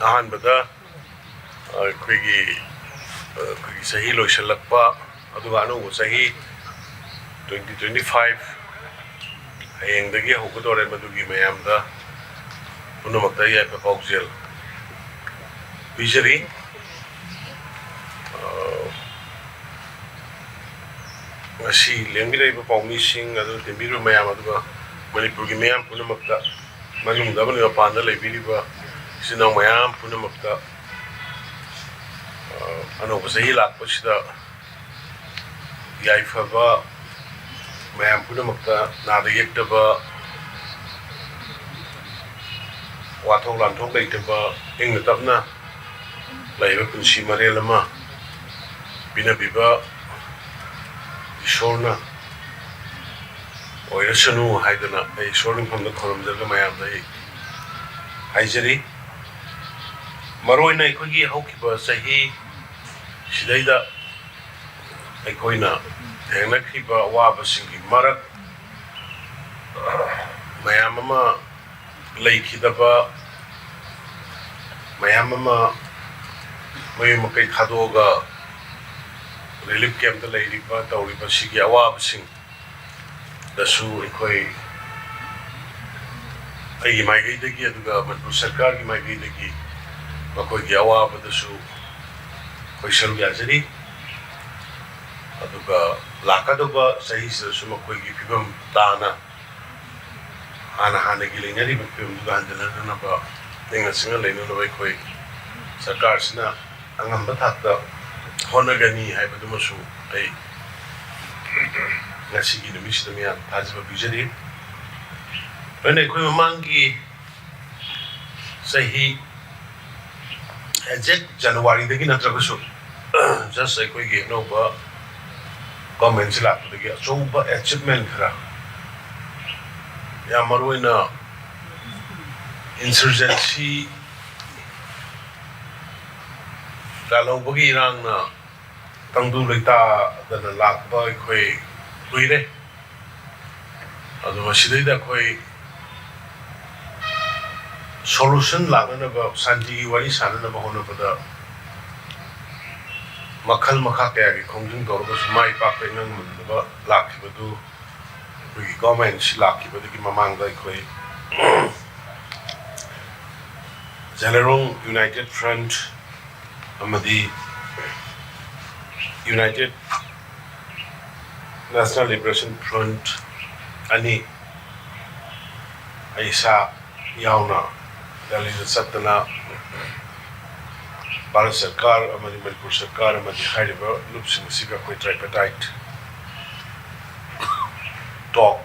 अहमद सही लोसलप अनौब सही 2025 हयेंदगी होगदोरे मदुगी मयामदा पुनमक्ता याइफा पाउजेल Bijari ngasi lengiraiba paumishing adu tembiru mayam aduga manipur gi mayam punamakta manungda bani mapanda leibiriba sinang mayam punamakta anoba sahi lakpasida yaifaba mayam punamakta nada yektaba wathok lanthok leitaba ingna tapna laiba punsi marelama binabiba ईश्वरना ओइरसनु हाइदना ईश्वरनि फमदा खरमजल मयामदा हाइजरी मरोइना अखोगी हौखिबा सही सिदैदा अखोइना थेंगनखिबा अवाबसिंगी मरक मयाम अमा लैखिदबा मयाम अमा मयु मकै थादोगा relief camp लेरिबा तौरिबा सिगी अवाबसिंग दसु अखोई अई माइगैदगी अदुगा मनपुर सरकार की माइगैदगी मखोई अवाबदसु खोइसल याजरी अदुगा लाकादोबा सहीसु मखोई फिबम ताना हाना हानगी लेनरिबा फिबम गांदलनबा नेंगा सिंगा लेननबा अखोई सरकार सिना अंगंबा थाकदा होनगनी हाइबदुमसु आई ngasi numisi demi yang tajib bijari ane koi mamangi sahi ejek January degi natragasu just koi ge no ba comment sila degi so ba achievement khara ya marwina insurgency kalau bagi orang na tangdu leita dan lakba koi kuire adu masidai da koi solution lagana ba santi wari sanana ba hono pada makhal makha kaya ki khongjung dor ba sumai pa pe nang mun ba lakhi badu koi government si lakhi badu ki mamang dai koi Jalarong United Front amadi United National Liberation Front ani aisa yauna Delhi satna Bharat Sarkar amadi Manipur Sarkar amadi Hairiba lupsing siga koi tripartite talk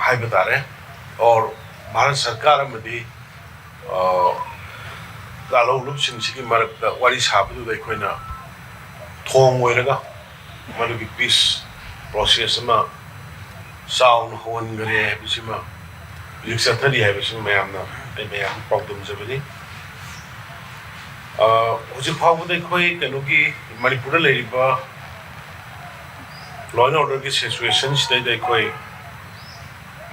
hai bata rahe और भारत सरकार amadi गालो लुपसिंग सिगी मरकता वारी साबदु अखोइना थोंग ओइरगा मदुगी piece process अमा साउन होनगरे बिसिमा लिक्सथरी हाइबसिमा मयामना मयाम प्रॉब्लम जबनी हुजि फावबद अखोइ कनोगी मणिपुर लेरिबा लॉ एंड ऑर्डर की सिचुएशन सिदै अखोइ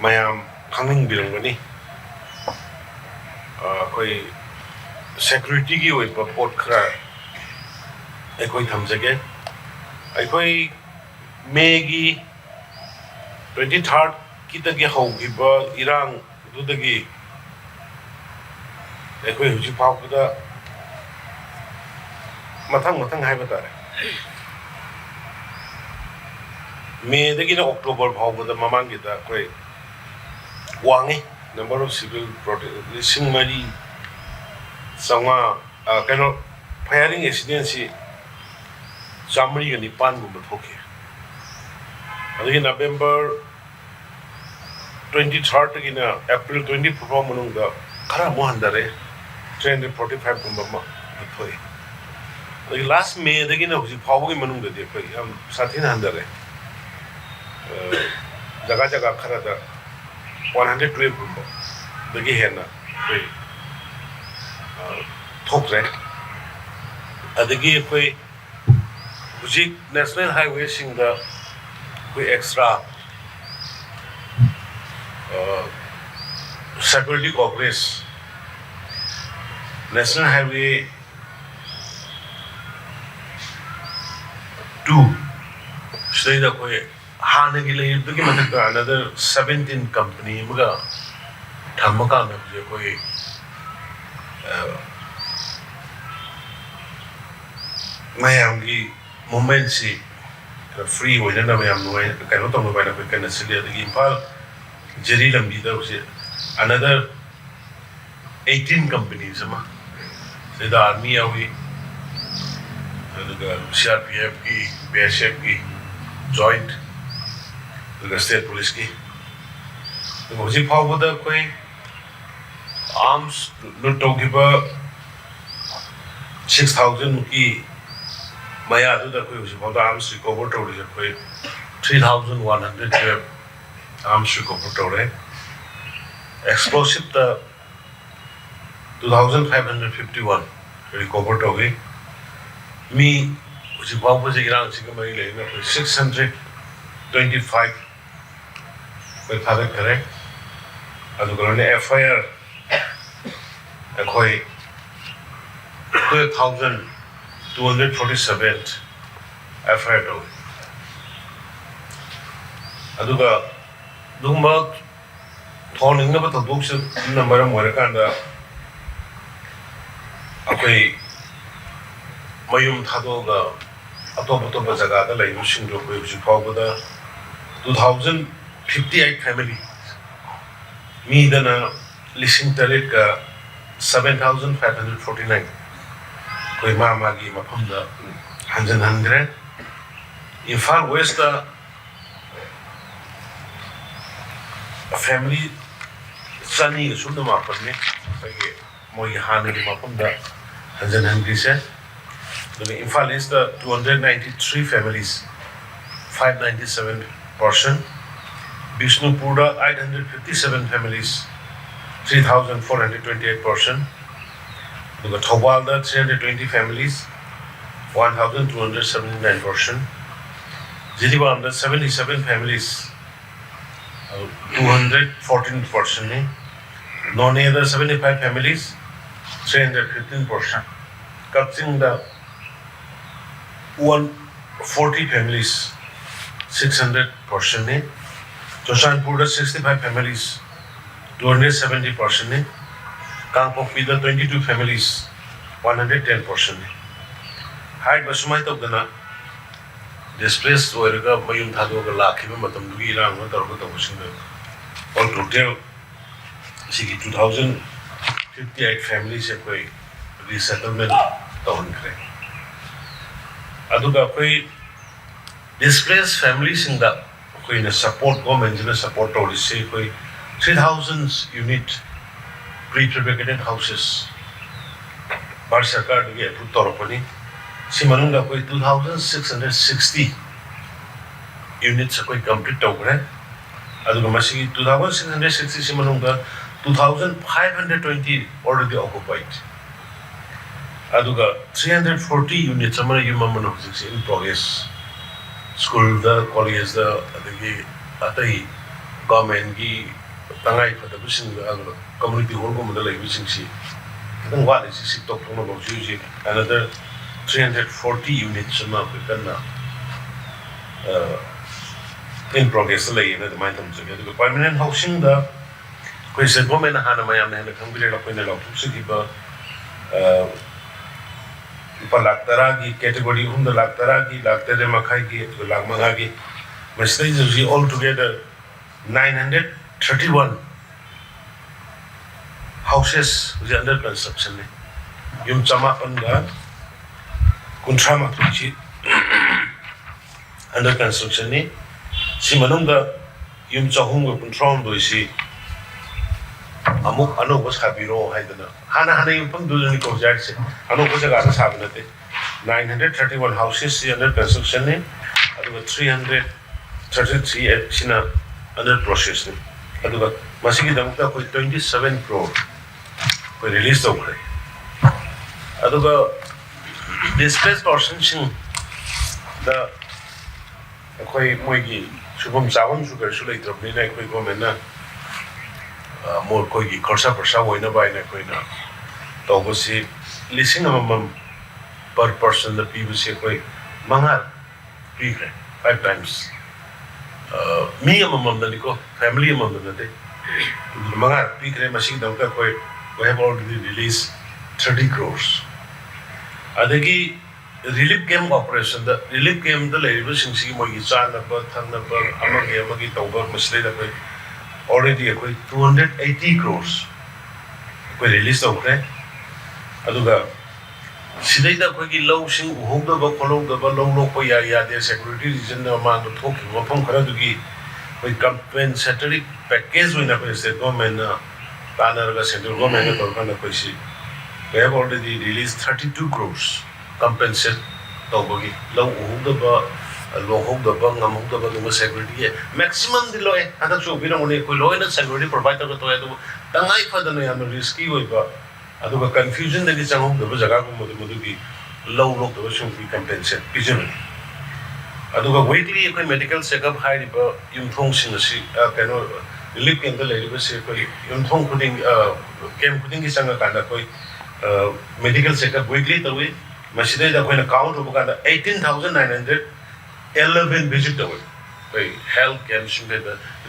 मयाम खंगिंग बिरंगनी कोई security की वही पोट खरा कोई थमजगे कोई मेगी 23rd की तक होगी बा इरांग दुदगी कोई हुजी पाव पदा मथंग मथंग है बता रहे मे दगी ना अक्टूबर पाव पदा ममांग की ता कोई वांगे number of civil protest लिसिंग मरी संगा कनो फायरिंग एक्सीडेंसी चामरी का निपान गुम थोके अदगी नवंबर 23rd की ना अप्रैल 24 मनुंगा खरा मोहंदरे 345 गुम मा थोई अदगी लास्ट मे दगी ना हुजी फावगी मनुंगा दे कोई हम साथी हंदरे जगह जगह खरा दा 112 गुम दगी है ना कोई थोकरे अदगी कोई हुजी नेशनल हाईवे सिंगा कोई extra Security Congress National Highway 2 State of Hanagila another 17 company Muga Tamakan Mayamgi moments free with another cannot talk about a kind of city at the Gimpal Jerry Lambida was another 18 companies say the army away the CRPF ki BSF ki joint the state police ki the hoji phau da koi arms no togiba 6,000 ki maya da koi hoji phau da arms recover to the koi 3,100 arms recover to explosive the 2,551 recovered away. Me, which is what was around 625 with other correct. As a colony FIR, a koi 2,247 FIR. Aduga Dumba Thorning number the books number of Morakanda. Okay, Mayum Tadoga, Atopotoba Zagata, like Mushin to which you call with 2,058 family. Me then a listening to it 7,549. Koima Magi Mapunda, 100. In far west, a family sunny is on the map of me. Moy Hanagi Mapunda, 100 said. The Imphal is the 293 families, 597 person. Bishnupura 857 families, 3,428 person. The Thobalda 320 families, 1,279 person. Zidibamda 77 families, 214 person. Non-other 75 families, 315 person. Kapsing the 140 families, 600 person. Joshanpur 65 families, 270 person. Kangpokpi 22 families, 110 person. Height Basumai Togana displaced Oerga Mayum Tadoga Laki Matamdugi Ram Targota Washinga. All total 2,058 families have resettlement down there. Aduga koi displaced families in the koi support government in support to say koi 3,000 unit prefabricated houses. Bharat Sarkar to get put Toropani. Simanunga koi 2,660 units are quite complete over. Aduga Masi 2,660 Simanunga 2,520 already occupied. Aduga 340 units in progress. School, the college, the Atai government, Tangai for the Bushing community hall, the like Bushing sea. Then what is it talking about using another 340 units in progress, the mind of the permanent housing. The question woman Hanamayam and the company of Pinel Sikiba Palaktaragi category, the Laktaragi, Laktere Makagi, Lakmagagi, but stages altogether 931 houses under construction. Yum Chamapanga Kuntrama under construction. Simanunga Yum Chahunga Kuntron Doisi. Amuk Ano was Habiro Haidana. Hana Yupang do the projects. Ano was a Gatas Habinate. 931 houses under construction. There were 333 at China under process. Masiki Damka with 27 crore were released over. Aduga displaced persons the Akoi Moigi, Shubum Savan Sugar Sulay Trapina, Equipomena. more koigi khorsa parsa hoina baina koina tawbasi lising amam per person the people say koi manga pikre 5 times me amam the liko family amam the de manga pikre machine dawka koi we have already released 30 crores adagi relief game operation the relief game the labor singsi mo gi chana ba thangna ba amagi tawba masle da koi already a 280 crores we release okay aduga sidai da koi gi low sing uhogda ba kologda ba low ko ya de security reason na ma no thoki mafam khara dugi koi compensatory package wina ko state government na banner ga central government na torkan na koi si we have already released 32 crores compensate tawbagi low uhogda ba lohogda ba ngamogda ba no security maximum di loy ada so birang ne koi loy na security provider ko to ya do tangai phadana ya no risky oi ba aduga confusion da gi changogda ba jaga ko modu gi low da ba so ki compensate pijamani aduga weekly koi medical checkup hai ba yumthong sing si kano relief camp da lai ba se koi yumthong khuding camp khuding gi changa kana koi medical checkup weekly tawi masida da koi na count ro ba 18911 visit tawi koi health camp sing da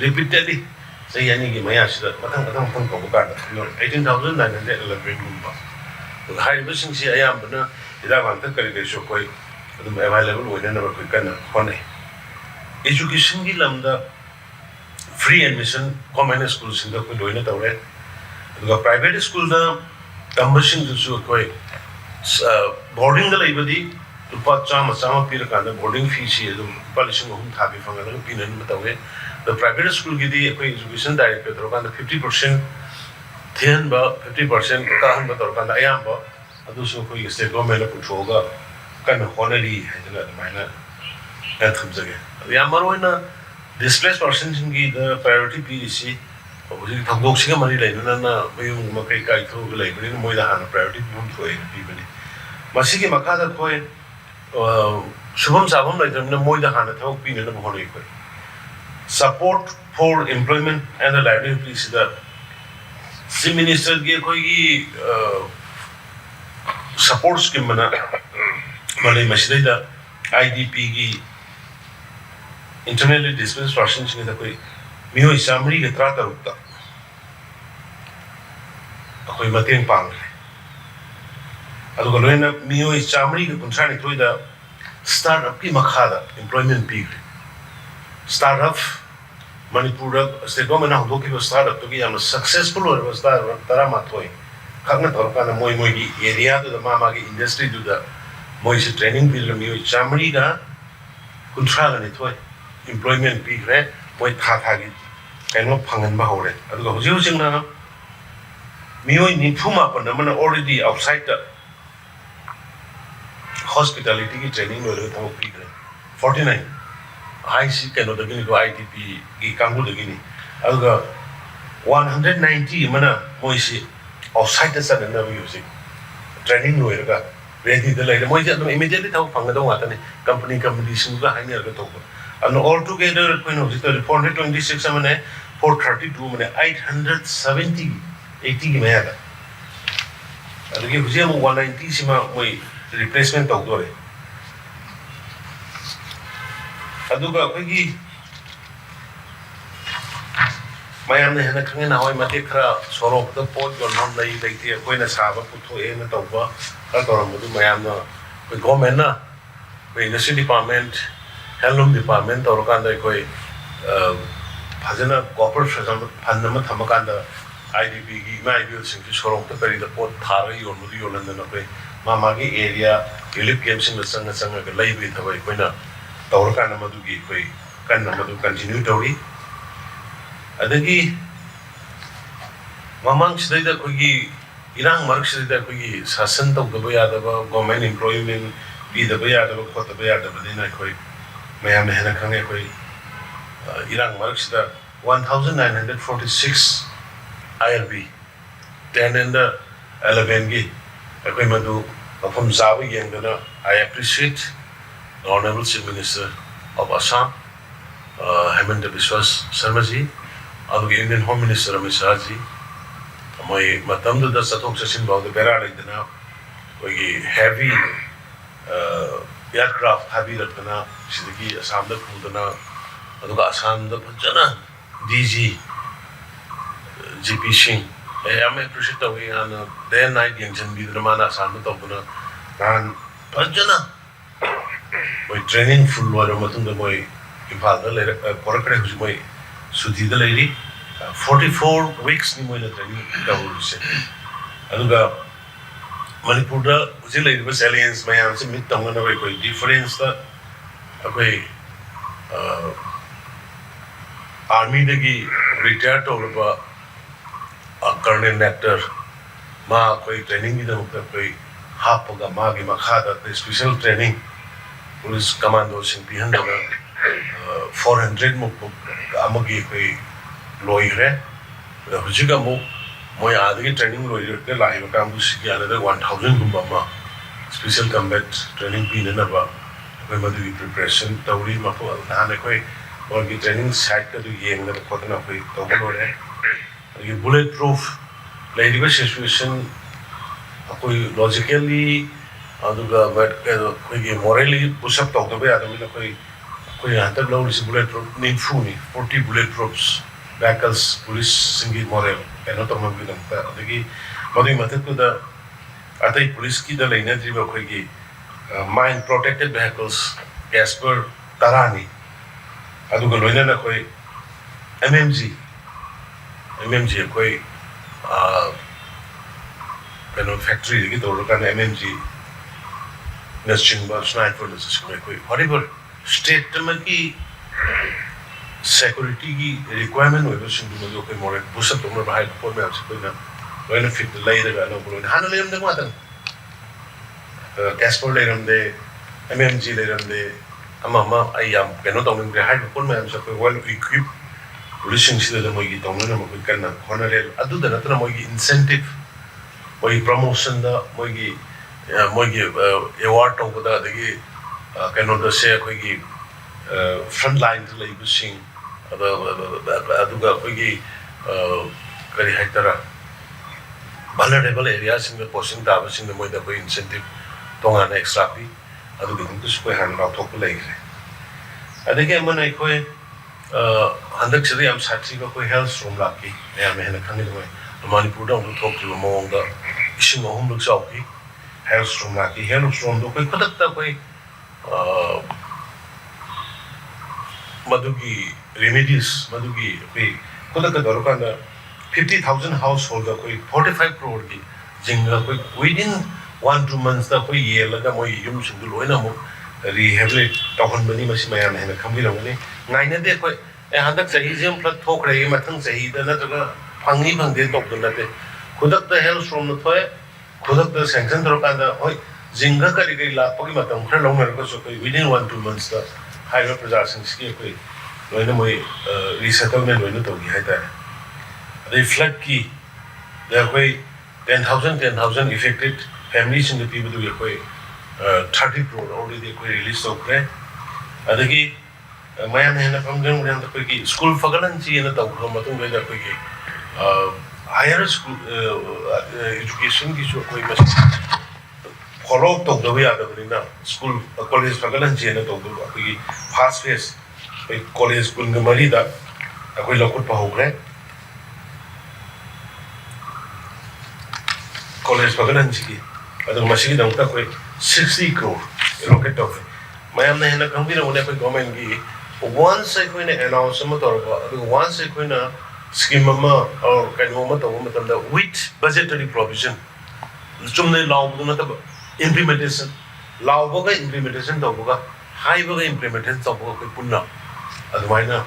repeatedly say yani gi maya sida matang ko ba 18911 gumba hai ba sing si ayam bana ida ban ta kari ge so koi adum available wona na koi kana hone education gi lamda free admission common school sing da koi loina tawre aduga private school da tambasing su koi boarding da laibadi lupa chama pira kana boarding fee si adum palising hum thabi fanga da pinan matawe the private school gi di koi education director ro kana 50% thian ba 50% ka han ba tor kana ayam ba adu so koi state government control ga kana honali hadana maina athumjage ya marona displaced persons gi the priority pc obuji thangdok singa mari laina na mayung ma kai kai tho ga laibani moi da han priority bum thoi pibani masigi makada koi shubham sabham laidamna moi da han thok pi na bhorei koi support for employment and the livelihood is the Chief Minister ge koi gi support scheme mana malai masida da IDP gi internally displaced persons ge da koi mihoi samri ge tra tarukta koi mateng pang aduga loina mihoi samri ge kunchani thoi da startup ki makhada employment pi startup Manipur state government na hoki ko startup to gi am successful or startup tara mathoi khagna torka na moi gi area to the mama gi industry to the moi se training bil mi chamri ga kuntra ga ni thoi employment pi re moi tha gi kaino phangan ba hore adu ga hoji hojing na mi oi ni phuma pa na mana already outside the hospitality ki training no le tho pi re 49 IC kano da gini ko IDP gi kangu da gini aduga 190 mana moisi outside the sun na music training no era ready da lai moi ja immediately tau phanga da wa ta ne company sing ga hai ne ga to and all together ko no jita 426 mane 432 mane 870 80 gi maya da adugi hujia mo 190 sima moi replacement tau do re aduga koi mayam ne hana khange na hoi mate khara sorok da pot gon ham lai leite koi na saba putho e na tawba ka toram du mayam na koi government na koi industry department handloom department tor kan dai koi phajana corporate sajam phanna ma thamakan da IDP gi mai bi sing ki sorok ta kari da pot thara yon mu yon na koi mama gi area relief camps in sanga ga lai bi thawai koi na Taurakan nama tu gi koi kan nama tu continue tauri adagi mamang sidai da koi gi irang mark sidai da koi gi sasan tau da baya da ba government employment bi da baya da ba khot da baya da ba dina koi mayam ne na khange koi irang mark sidai 1946 IRB 10 and 11 gi koi madu apam zawi yang da I appreciate the Honorable Chief Minister of Assam, Hemanta Biswas Sarma ji, ꯑꯗꯨꯒ Indian home minister Amit ꯁꯥꯍꯖꯤ ꯃꯣꯏ ꯃꯇꯝꯗꯨꯗ ꯆꯠꯊꯣꯛ ꯆꯠꯁꯤꯟ ꯐꯥꯎꯗ ꯕꯦꯔꯥ ꯂꯩꯗꯅ ꯑꯩꯈꯣꯏꯒꯤ heavy aircraft ꯊꯥꯕꯤꯔꯛꯇꯅ ꯁꯤꯗꯒꯤ ꯑꯁꯥꯝꯗ ꯄꯨꯗꯅ ꯑꯗꯨꯒ ꯑꯁꯥꯝꯗ ꯐꯖꯅ DG GP ꯁꯤꯡ ꯌꯥꯝ ꯑꯦꯄ꯭ꯔꯤꯁꯤꯌꯦꯠ ꯇꯧꯏ ꯌꯥꯝꯅ ꯗꯦ ꯑꯦꯟ ꯅꯥꯏꯠ ꯌꯦꯡꯁꯤꯟꯕꯤꯗꯅ ꯃꯥꯅ ꯑꯁꯥꯝꯗ ꯇꯧꯗꯅ ꯅꯍꯥꯟ ꯐꯖꯅ ꯃꯣꯏ ꯇ꯭ꯔꯦꯅꯤꯡ ꯐꯨꯜ ꯂꯣꯏꯔꯕ ꯃꯇꯨꯡꯗ ꯃꯣꯏ ꯏꯝꯐꯥꯜꯗ ꯄꯣꯔꯛꯈ꯭ꯔꯦ ꯍꯧꯖꯤꯛ ꯃꯣꯏ ꯁꯨꯇꯤꯗ ꯂꯩꯔꯤ 44 weeksꯅꯤ ꯃꯣꯏꯅ ꯇ꯭ꯔꯦꯅꯤꯡ ꯇꯧꯔꯤꯁꯦ ꯑꯗꯨꯒ ꯃꯅꯤꯄꯨꯔꯗ ꯍꯧꯖꯤꯛ ꯂꯩꯔꯤꯕ ꯆꯦꯂꯦꯟꯖ ꯃꯌꯥꯝꯁꯦ ꯃꯤꯠ ꯇꯧꯅꯅꯕ ꯑꯩꯈꯣꯏ ꯗꯤꯐꯦꯟꯁꯇ ꯑꯩꯈꯣꯏ आर्मी रिटायर तौरब कर्नल नेक्टर मा कोई ट्रेनिंग की हापगा मागी मखादा स्पेशल ट्रेनिंग पुलिस कमांडो सिंह पीहनदगा 400 मुक अमगी कोई लोइरे हुजिग अमु मोय आदगी ट्रेनिंग लोइरे लाइव कांगु सिगी अनदर 1000 गुम्बा स्पेशल कम्बैट ट्रेनिंग पीननबा कोई मदुगी प्रिपरेशन तौरी मफो नाने कोई और की ट्रेनिंग साइट का जो ये अंदर खोदना कोई तो बोल रहे हैं ये बुलेट प्रूफ लाइव सिचुएशन कोई लॉजिकली अदुगा बट कोई ये मॉरली पुशअप तो भी आदमी ना कोई यहाँ तक लोग इस बुलेट प्रूफ नहीं फूनी 40 बुलेट प्रूफ्स vehicles पुलिस सिंगी मॉरल ऐनो तो मम्मी लगता है देखिए मधुई मतलब को दा आता ही पुलिस की दा लेने जीवा कोई की mine protected vehicles as per तारानी अदुगा लोइना कोई MMG कोई कनो फैक्ट्री की तो लोग का MMG नर्सिंग बस स्नाइपर नर्सिंग कोई हॉरिबल स्टेट में की सिक्योरिटी की रिक्वायरमेंट हो तो सिंधु में जो कोई मोरे बुशत तो मेरे भाई को मैं आपसे कोई ना लोइना फिट लाइर ना बोलो हानो लेरम दे मातन कैस्पर लेरम दे MMG लेरम दे अमा अय्याम कनो तौन ग्रे हाइ कोन मैम सब वेल इक्विप पुलिसिंग सिदा मोगी तौन न मोगी कन्ना होनरेल अदु द नत्र मोगी इंसेंटिव मोगी प्रमोशन दा मोगी अवार्ड तौबदा दगी कनो द से कोगी फ्रंट लाइन द लेबसिंग अदुगा कोगी करी हाइतरा vulnerable areas in the posting दाबसिंग द मोइदा कोई इंसेंटिव तोंगाना एक्स्ट्रा पी अदुगी तुमको कोई हैंड आउट थोक लेगे अदगे मन कोई हंदक से हम साथी को कोई हेल्थ रूम लाकी या में है खंगे में मणिपुर दा थोक जो मोंग दा इसिंग अहुम लुक साउकी हेल्थ रूम लाकी हेल्थ रूम दो कोई खदकता कोई मधुगी रेमेडीज मधुगी कोई खदक दरकान 50,000 हाउसहोल्ड कोई 45 करोड़ की जिंगा कोई विदिन 1-2 months दा कोई ये लगा मोई युम सिंदु लोइना मो रिहेबिलिट तखन बनी मसी मयाम हेन खमबि लवने नाइना दे कोई ए हंदक सही जेम फ्लड थोक रे मथंग सही द नतगा फंगी फंगदे तोक नते खुदक द हेल्थ फ्रॉम न थोय खुदक द सैंक्शन दरकान दा होय जिंगा करी करी लापगी मतम खर लौनर को सो कोई विदिन 1-2 months दा हाइवे प्रजासन स्की कोई लोइना मोई रिसेटलमेंट लोइना तोगी हाइता दे फ्लड की दे कोई 10,000 affected families in the people do कोई 30 crore already कोई release हो गए अदगी मयान है ना पंगन में तो कोई की स्कूल फगलन जी ना तो मतुंग में कोई की हायर स्कूल एजुकेशन की जो कोई बस फॉलो तो दबे आता है ना स्कूल कॉलेज फगलन जी ना तो कोई फास्ट फेस कोई कॉलेज स्कूल में मरी दा कोई लोग कुछ हो गए कॉलेज फगलन जी की अदर मशीन दंता कोई 60 crore एलोकेट हो मयाम ने ना कंपनी ने कोई गवर्नमेंट की once कोई ने अनाउंस मत और once कोई ना स्कीम में और कहीं मत हो मतलब द with budgetary provision चुमने लाओ तो मतलब implementation लाओ बगा implementation तो बगा हाई बगा implementation तो बगा कोई पुन्ना अदमाइना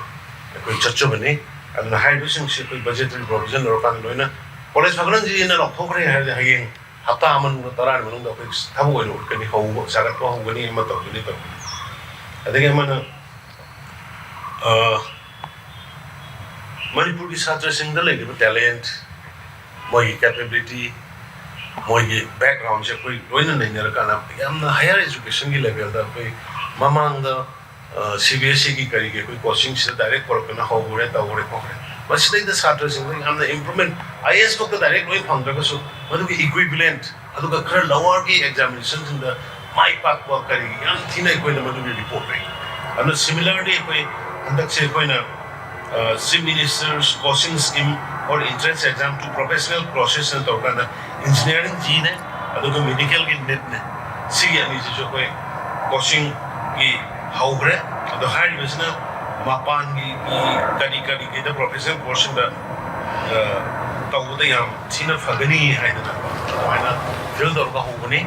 कोई चच्चो बने अदना हाई बिसिंग से कोई budgetary provision और कान लोइना कॉलेज फगलन जी ने लॉक ठोक रहे हैं हाइंग हफ्ता अमन तरान मनों दा कोई थाबो कोई कनी हो सागत को हो गनी मत तो नहीं तो अदगे मन मणिपुर की छात्र सिंह दा लेगे टैलेंट मोई कैपेबिलिटी मोई बैकग्राउंड से कोई लोइना नहीं नरकाना यामना हायर एजुकेशन की लेवल दा कोई ममांग दा CBSE की करी के कोई कोचिंग से डायरेक्ट कोरकना हो गरे ता गरे को मसीद सात्र इम्प्रूवमेंट IAS को डायरेक्ट लोई फंगद्रगसु मदुगी इक्विवेलेंट अदुगा खर लोअर की एग्जामिनेशन माई पाक करी याम थिना कोइना मदुगी रिपोर्ट रे अन सिमिलरली कोई हंदक से Koyna Chief Minister's coaching scheme or entrance exam to professional process and तोरकाना engineering जी ने अदुगा medical की net ने सी यानी जो कोई coaching की हाउग्रे अदु हाई बिजनेस मापान की करी की द प्रोफेशनल portion दा तौबुदा याम थिना फगनी है ना मायना फिल तोरका होगनी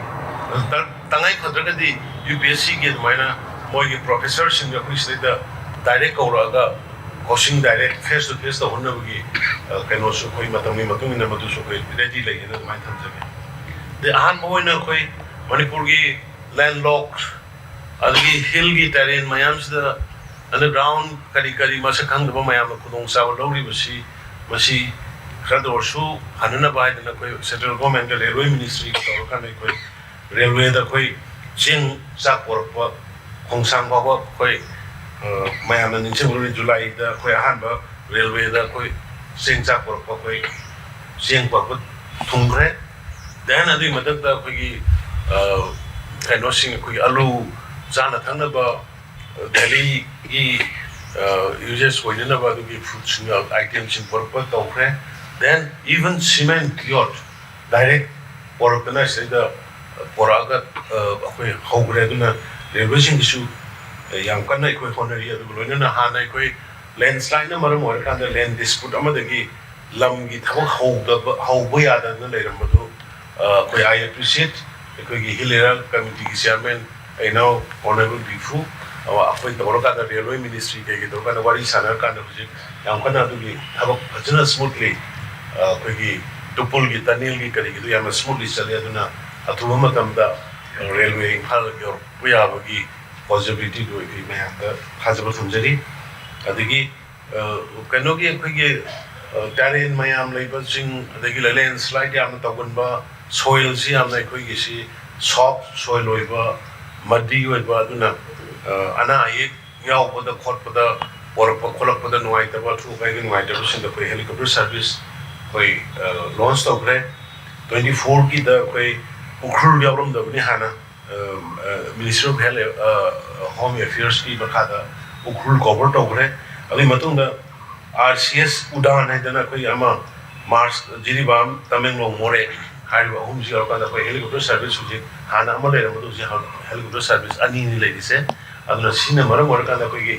तंगाई खतरका दी UPSC के मायना मोई के प्रोफेसर सिंह को इस दा direct कोरागा coaching direct face to face the honor we can also koi matami matumi na matu so koi ready lagi na mai tham jage the han boy na koi manipur gi landlocked adgi hill gi terrain mayam the underground kari masa khang ba mayam khudong sa lori masi khad orsu hanana bai na koi central government railway ministry ko kan koi railway da koi jing sa por pa khongsang ba koi mayam na ninche bulu July da koi hanba railway da koi sing chak por pa koi sing pa ko thungre then adi madak da koi gi kaino sing koi alu jana thangna ba Delhi gi uses koi na ba du gi food sing items sing por pa tawre then even cement yacht direct por pa na se da poraga koi hogre na railway sing issue yang kan nai koi honari adu loina na ha nai koi landslide na maram or kan land dispute amadagi lam gi thawak hau ya da na leiram madu koi I appreciate koi gi hilera committee ki chairman I know honorable bifu awa apoi tawro ka da railway ministry ke gi to ka wari sanar ka na ji yang kan adu gi thawak bhajana smoothly koi gi tupul gi tanil gi kari gi yam smoothly chale aduna athuba matam da railway hal yor puya bagi possibility do if may have the possible surgery adigi kanogi akhoi terrain mayam labor sing adigi landslide yam tawunba soil si yam akhoi gi si soft soil oiba muddy oiba aduna ana ye yaw boda khot boda or kolak boda nuai ta ba thu kai gi nuai ta sin da koi helicopter service koi launch to gre 24 ki da koi ukhul yawrum da ni hana Ministry of Home Affairs ki bakada ukhul cover to gre agi matung da RCS udan hai dana koi ama Mars Jiribam Tamenglong more hai ba hum ji ka da koi helicopter service uje hana ama le madu ji helicopter service ani ni le dise aduna sine mara mor ka da koi gi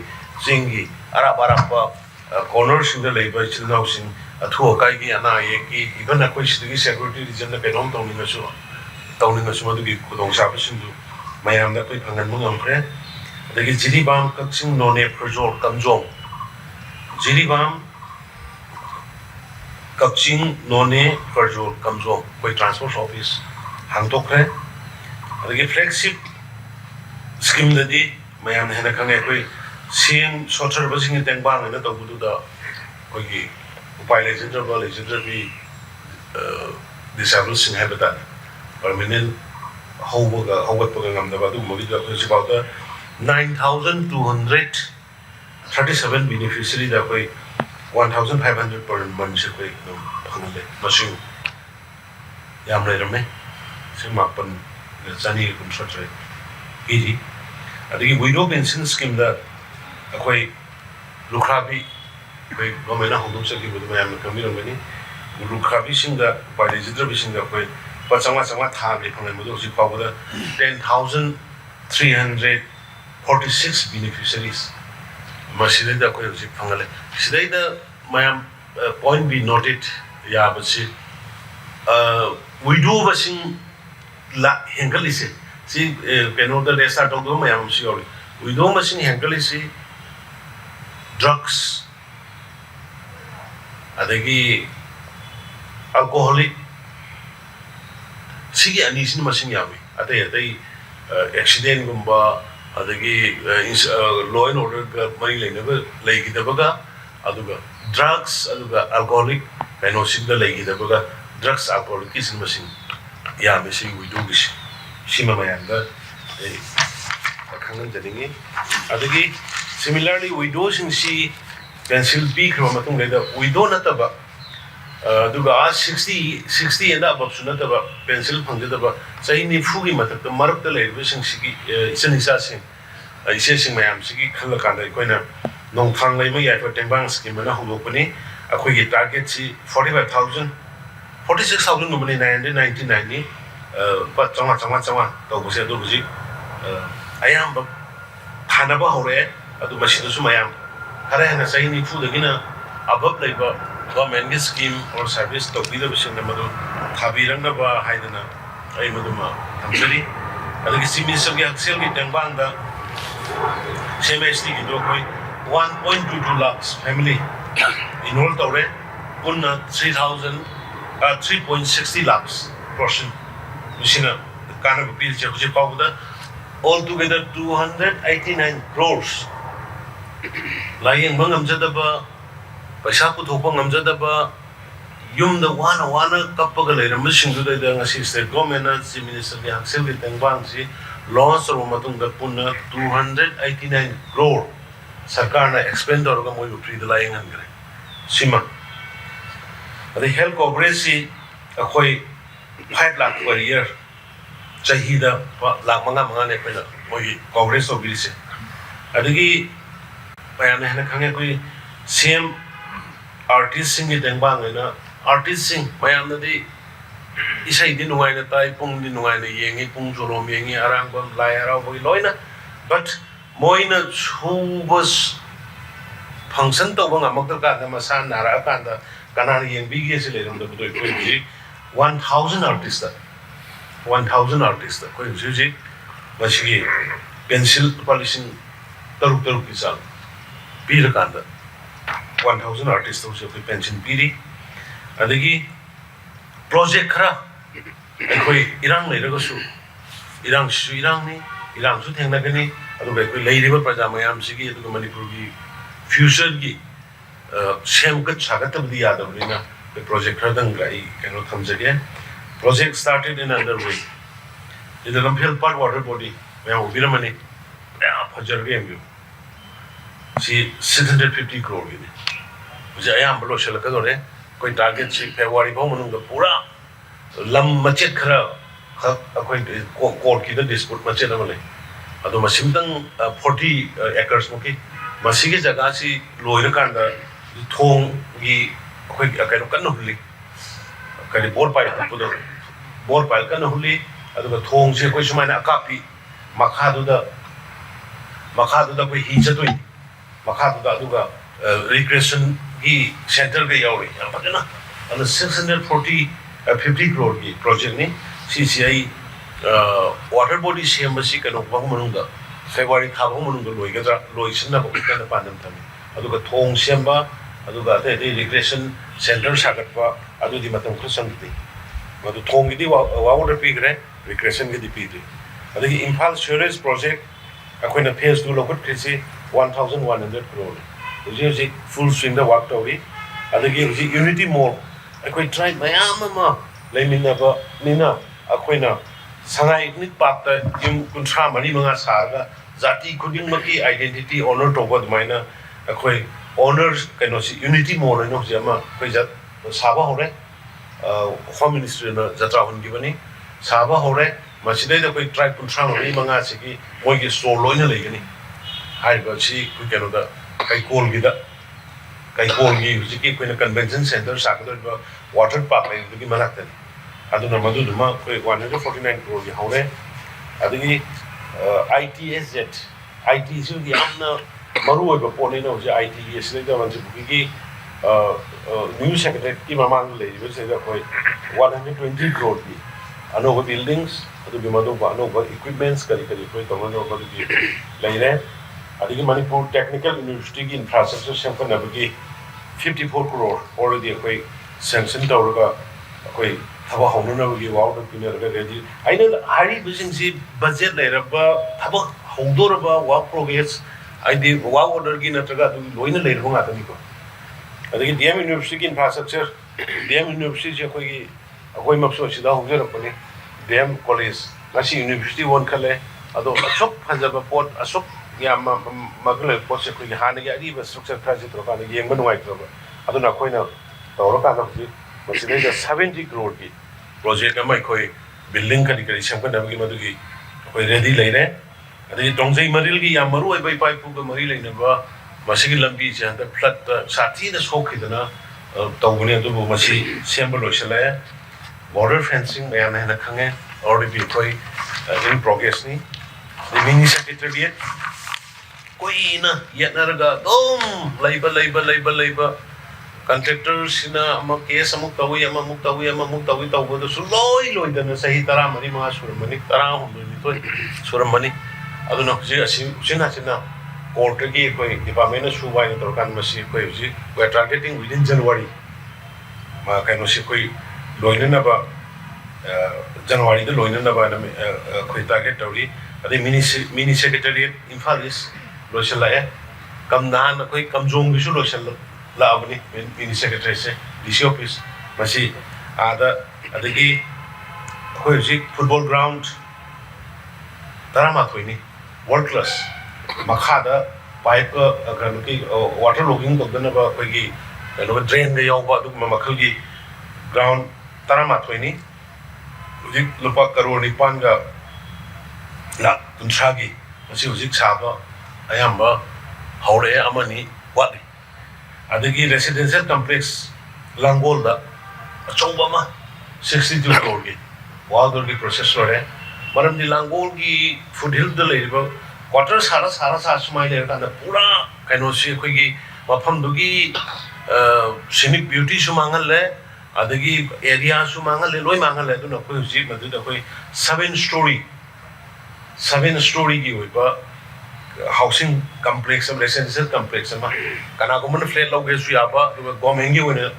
singi ara bara pa corner sing da le ba chilnau sing athu kai gi ana ye ki even koi sigi security region na penom to ni so tawning na suma dugi kudong sabi sindu mayam na koi phangan mo ngam adagi Jiribam kaksing none projol kamjong Jiribam kaksing none projol kamjong koi transport office hangtok kre adagi flagship scheme dadi mayam na hena khangai koi CM sochar basing tengbang na tawbudu da koi gi upai legendary bi disabled sing habitat permanent howat program da badu mogi da is about 9,237 beneficiary da koi 1,500 per month se koi phangale machine yam le rame se mapan jani kum sotre iji adigi widow pension scheme da koi lukhrabi koi gomena hodum se ki budu yam kami rangani lukhrabi sing da pai register sing da koi Pachanga tha le phang mo ji pa boda 10,346 beneficiaries masile da ko ji phangale sidai da mayam point be noted ya basi widow basing la hengalise si keno da resa to do mayam si ori widow basing hengalise drugs adagi alcoholic Sigi ani sin masing yami atai accident gumba adagi law and order ga mari leina ba leigi da baga aduga drugs aduga alcoholic kaino sigda leigi da baga drugs alcoholic sin masing yami si widu gish sima mayanga khangan janingi adagi similarly widows in si pencil B kro matung le da widow na ta ba duga 60 and above su na ta ba pencil phang da ba sai ni phu gi matak ta marak ta le be sing sigi isan isa sing ise sing mayam sigi khal ka da ko na nong thang lai ma ya ko tengbang scheme na hu lok pani akhoi gi target si 45000 46000 no mani 1999 pa chama to bu se do bu ji ayam ba thana ba hore adu machine su mayam hare na sai ni phu da gina abab lai ba government scheme or service to bi da bising na madu thabirang na ba haidana ai madu ma thamsari adu ki simi so gi aksel gi tengbang da semester gi do koi 1.22 lakhs family enrolled tawre punna 3.60 lakhs portion machine kana ba pil che khuje pa da all together 289 crores lying bangam jadaba paisa pu thok bangam jadaba yum da wana kappaga leiram singdu da ngasi state government na chief minister gi haksel gi tengbang si launch ro matung da punna 289 crore sarkar na expend or ga moi free da lying an gre sima the health coverage akhoi 5 lakh per year chahida lakh manga ne pena moi coverage of this adigi bayan ne khange koi same artist sing dengbang na artist sing bayan na di isai di nuai na tai pung di nuai na yengi pung jorom yengi arang bam lai arau boi loina but moi na chubas function to bang amak ka da masan nara ka da kana yeng bi ge se le rom da doi koi ji 1000 artist 1000 artist koi ji mashigi pencil polishing taruk ki sal bir ka da 1000 artist to se pencil biri adagi project khara koi irang le ra su irang ni irang su theng na gani adu koi lei riba praja mayam sigi adu manipur gi future gi same kat sagat ab diya da na the project khadang gai kano thamjage project started in underway in the Ramphel Part water body where Viramani Fajar game you see 650 crore in it I am below Shalakadore quite target she February Boman the Pura Lam Machekra court kid dispute Machenamale Adoma Simtan 40 acres moki Masigi Jagasi Loirakanda Thong gi quick a kind of canoli kind of board pile to the board pile canoli at the thong she question a copy Makadu the way he's a twin Makadu Duga recreation he center the Yauri and the 650 crore project ni CCI water body same basic and Wamunga February Kabumunga Loigata Loisina Bokana Pandam Aduga Thong Semba aduga the recreation center sagatwa adu di matam khusangti madu thong gi water pigre recreation gi pidri adu Imphal Sewerage project akoina phase 2 lokot krisi 1100 crore uji full swing the work to adu gi unity mall akoi try mayam ma leimina ba nina akoina sangai nit pak ta yum kunthra mani manga sarga jati khuding maki identity honor to god maina akoi honors kind of unity more no jama koi saba hore home ministry na jatra hon gibani saba hore maside da koi tribe kunthra mari manga sigi moi ge store loina legani hai ba chi ku keno da kai kol gi hujiki koi na convention center sakador ba water park lai gi manakta aduna madu duma koi 149 crore gi hore adigi IT su gi amna maru oiba pone no je ITS le da man ji new secretary ki mamang le je se da koi 120 crore ki anova buildings adu bimado ba anova equipments kari koi tomano ba ki leire adigi Manipur Technical University ki infrastructure sampa na bi 54 crore already koi sanction tawra koi thaba honu na bi wow da ki ne ready aina hari bising si budget leira ba thaba hongdor ba work progress I did wow order gi natraga tu loina leir honga ta ni ko adagi DM University ki infrastructure DM University je koi mapso sida hongjer apani DM college nasi university won khale ado asok phajaba pot asok yam magul poche ko han gi ari ba structure kha ji tro ka ni yeng ba nuai tro ba aduna koina tawro ka na ji masine ga 70 crore ki project amai koi building ka dikari sam ka nam gi madu gi koi ready lai re adi tongjai maril gi yam maru ai bai pai pu ga mari lai na ba masigi lambi jan da flat sathi da sok khidana tawbuni adu bu masi semba loisala border fencing me na na khange already koi in progress ni the mini secretariat koi na yatna raga dom laiba contractors na ama case amuk tawi tawi do su loi dana sahi tara mari ma suramani tara humni to suramani aduna ji asi sina court ki koi department su wai na torkan masi koi ji we are targeting within January ma kaino si koi loina na ba January the loina na ba na koi target tawri ade mini secretariat Imphal is loisala kam na koi kamjong bi su loisala la abni mini secretary se DC office masi ada adagi koi ji football ground tarama koi ni world class makhada pipe ki water logging to dana ba koi gi no drain ga yaw ba du makhal gi ground tarama koi ni ji lupa crore ni pan ga la tunsa gi masi hujik sa ba ayamba haure amani wat adagi residential complex Langol da achouba ma 62 crore ki wall ki process lore maram di Langol ki foothill da leiba quarter sara smai le ka na pura kaino si khoi gi mafam du gi scenic beauty su mangal le adagi area su mangal le loi mangal le du na khoi ji ma du da khoi 7 story gi hoi ba housing complex residential complex ma kana ko man flat log ge su ya ba government gi wona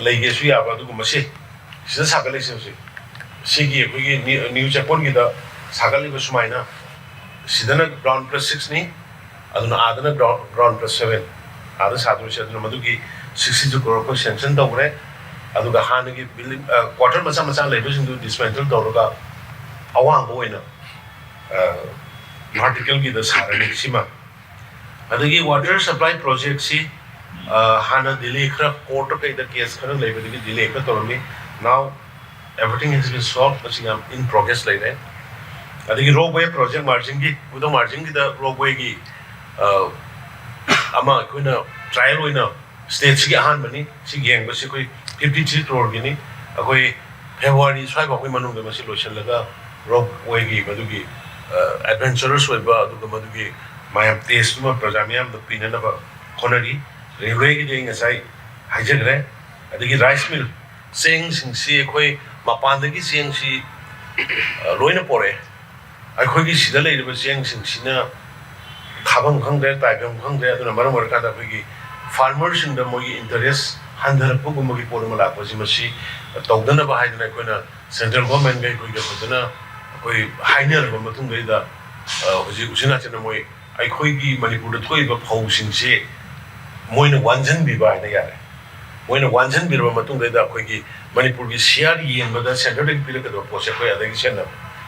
lei ge su ya ba du ma se sida sagale se se gi ko gi new japan gi da sagale ba su mai na sida na ground plus 6 ni aduna adana ground plus 7 ada sadu se aduna madu gi 62 crore ko sanction da ure adu ga han gi building quarter ma lei ba sing du dismantle da ro ga awang bo ina article ki the sarani sima adagi water supply project si hana delay khra court ka the case khara lebe the delay ka tormi now everything has been solved but I'm in progress like that adagi roadway project margin ki the roadway ki ama koina trial oina stage ki han bani si geng ba si koi 53 crore gi ni akoi February swai ba koi manung da si lotion laga roadway gi badugi adventurous way ba du ma du gi mayam taste ma projamiam the pinana ba konari railway gi ding asai hajagre adigi rice mill sing si khoi mapan da gi sing si loina pore ai khoi gi sida le ba sing sina khabang khang de tai bang khang de aduna maram war ka da khoi gi farmers in the moi interest handar pu gu gi por ma la ko si ma si tawdana ba haidana koina central government ga khoi ga khojana koi hainer ba matung da hoji usina chena moi ai khoi gi manipur da thoi ba phau sing se moi na wanjan bi ba na yare moi na wanjan bi ba matung da khoi gi manipur gi share yen ba da center da bi ka do pose khoi ada gi sena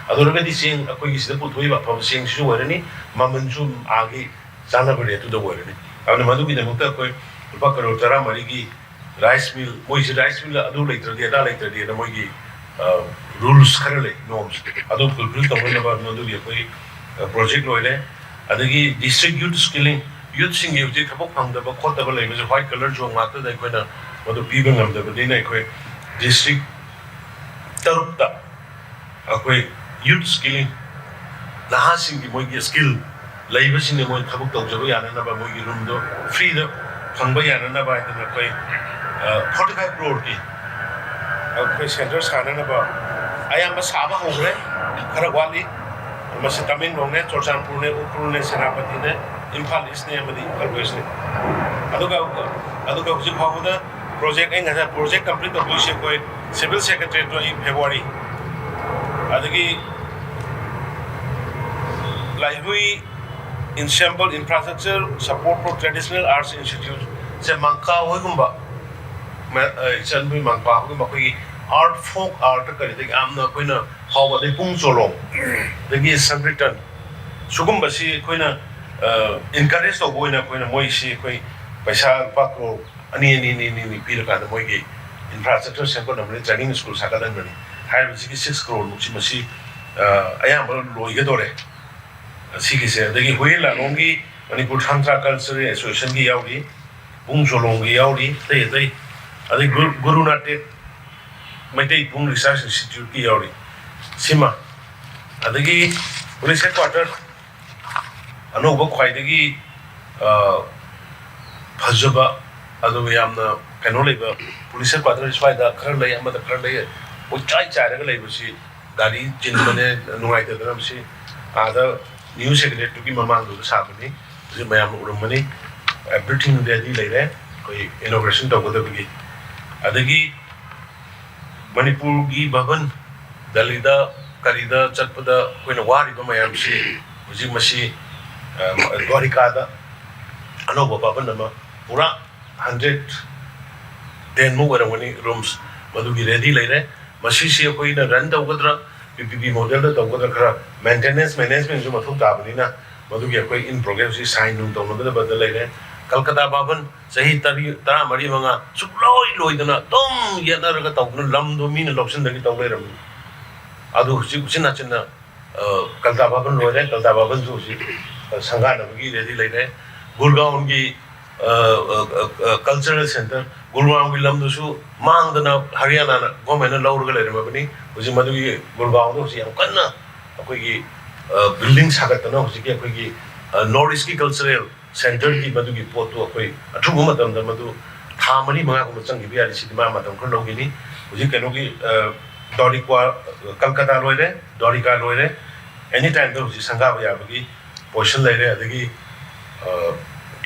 ador ga di sing khoi gi sida pu thoi ba phau sing su wa ni maman chu agi jana ba re tu da wa ni avna madu gi da mutta khoi rupa crore tara mari gi rice mill moi si rice mill adu later dia da moi gi rules khare norms adu fulfill tawna ba no du ye koi project loile adagi district youth skilling youth sing ye je thapok phang da ba khot da ba le me white color jo nga ta da koi na adu pi bang da ba dei na koi district tarup da akoi youth skilling laha sing gi moi gi skill leiba sing moi thapok taw jo ya na ba moi gi room do free da phang ba ya na ba da koi 45 crore ki akoi center sana na ba ayam ba saba hogre khara wali masi taming rong ne chorchanpur ne ukrul ne senapati ne Imphal East ne amadi Imphal West ne aduga hujik bhagoda project ai ngasa project complete to boise koi civil secretary to in February adagi Lahui ensemble infrastructure support for traditional arts institute se mangka hoigumba chanbui mangpa hogumba koi art folk art kari de amna koina hawa de pung cholong de gi sanritan sugum basi koina encourage to boy na koi na moi si koi paisa pa ko ani pil ka na moi gi infrastructure semko na mani training school sa ka dan mani hai bi si 6 crore lu si masi aya ma loi ge dore si gi se de gi hui la long gi Manipur Tantra Culture Association gi yaw gi bung jolong gi yaw gi dei adi Guru Nanak Maitai Pung Research Institute ki yaw gi sima adagi police headquarter अनोब ख्वाइदगी फजबा अदो यामना कनो लेबा police quarter स्वाइदा खर लय अमदा खर लय ओ चाइ चारगा लेबसी गाड़ी चिनबने नुवाइ तदनमसी आदा न्यू सेक्रेटरी की ममांग दो साबनी जे मयाम उरमनी एवरीथिंग रेडी लेरे कोई इनॉग्रेशन तगदबगी अदगी मणिपुर की भवन दलिदा करिदा चटपदा कोइना वारिबा मयामसी हुजि मसी द्वारिकादा अनोब भवन नमा पूरा 110 मु वरमनी रूम्स मधुगी रेडी लेरे मसी से कोइना रन तगदरा पीपीपी मॉडल तगदरा खरा मेंटेनेंस मैनेजमेंट जो मथु ताबनिना मधुगी कोई इन प्रोग्राम से साइन नु तगदरा बदल लेरे कलकत्ता भवन सही तरा मरी मंगा सुलोई लोइदना तम यनरगा तगन लमदो मीन लॉप्शन दगी तगलेरम अदु हुसिना चिना कलकत्ता भवन लोरे कलकत्ता भवन जो संगानबगी रेडी लेरे गुरगांव की कल्चरल सेंटर गुरगांव की लमदसु मांगदना हरियाणा गवर्नमेंट लौरगा लेरमबनी हुजि मदुगी गुरगांव दो हुजि याम कन्ना अखोगी बिल्डिंग सागतना हुजि के अखोगी नॉर्थ ईस्ट की कल्चरल सेंटर की मदुगी पोतो अखोई अथुगु मतम द मदु था मरी मंगा को चंगी बियारि सिनेमा मतम खर लौगिनी हुजि केनोगी दौरिका कलकत्ता लोइरे दौरिका लोइरे एनी टाइम दो हुजि संगाब याबगी पोजिशन लेरे अदगी